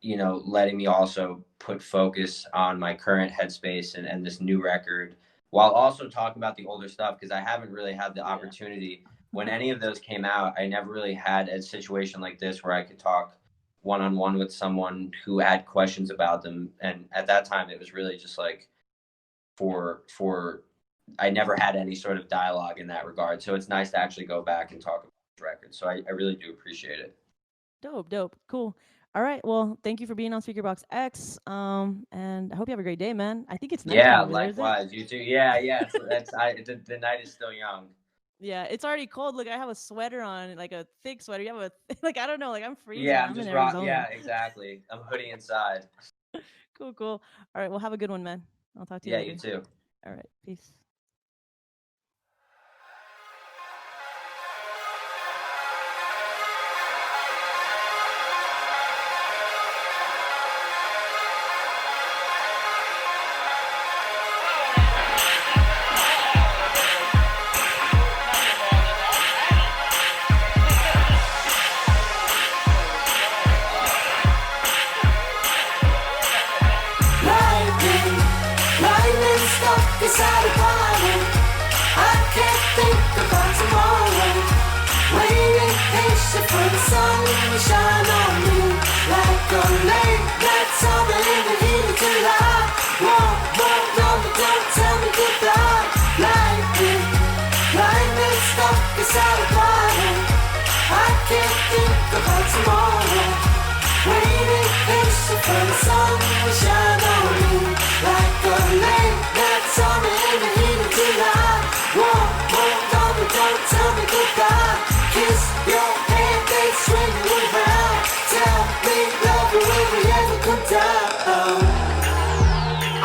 you know, letting me also put focus on my current headspace and this new record, while also talking about the older stuff, because I haven't really had the opportunity. When any of those came out, I never really had a situation like this where I could talk one-on-one with someone who had questions about them. And at that time, it was really just like I never had any sort of dialogue in that regard. So it's nice to actually go back and talk about this record. So I really do appreciate it. Dope. Cool. All right. Well, thank you for being on SpeakerBox X. And I hope you have a great day, man. I think it's nice. Yeah, likewise. You too. Yeah. So the night is still young. Yeah, it's already cold. Look, I have a sweater on, like a thick sweater. You have like, I don't know, like I'm freezing. Yeah, I'm just rock. Yeah, exactly. I'm hoodie inside. Cool. All right. Well, have a good one, man. I'll talk to you later. Yeah, you too. All right. Peace. Inside a bottle, I can't think about tomorrow. Waiting patient for the sun to shine on me, like a late night summer in the heat of July. Won't on, but don't tell me goodbye. Lightning stuck inside a bottle. I can't think about tomorrow. Waiting patient for the sun to shine on me, like a late night summer in the heat of July. Won't on, but don't tell me goodbye. Kiss your hand, they swing you around. Tell me, love, will we ever come down?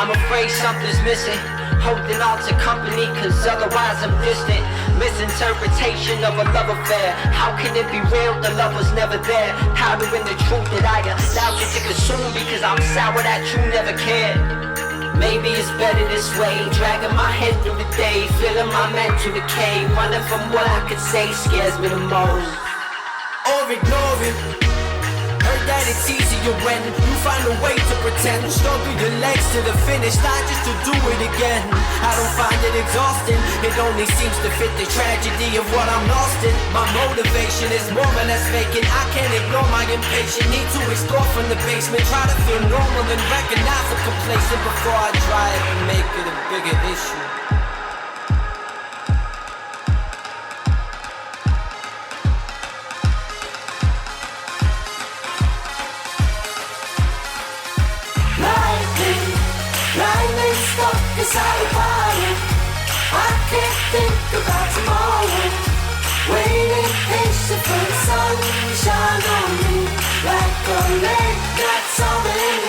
I'm afraid something's missing. Holding on to company, cause otherwise I'm distant. Misinterpretation of a love affair. How can it be real? The love was never there. Powdering the truth that I allowed you to consume, because I'm sour that you never cared. Maybe it's better this way, dragging my head through the day, feeling my mental decay. Running from what I could say scares me the most. Or ignore it. Heard that it's easier when you find a way to pretend. Struggle your legs to the finish line just to do it again. I don't find it exhausting, it only seems to fit the tragedy of what I'm lost in. My motivation is more or less vacant. I can't ignore my impatient need to explore from the basement. Try to feel normal and recognize the complacent before I try and make it a bigger issue. Lightning stuck inside a bottle. I can't think about tomorrow. Waiting patient for the sun to shine on me, like a late night summer in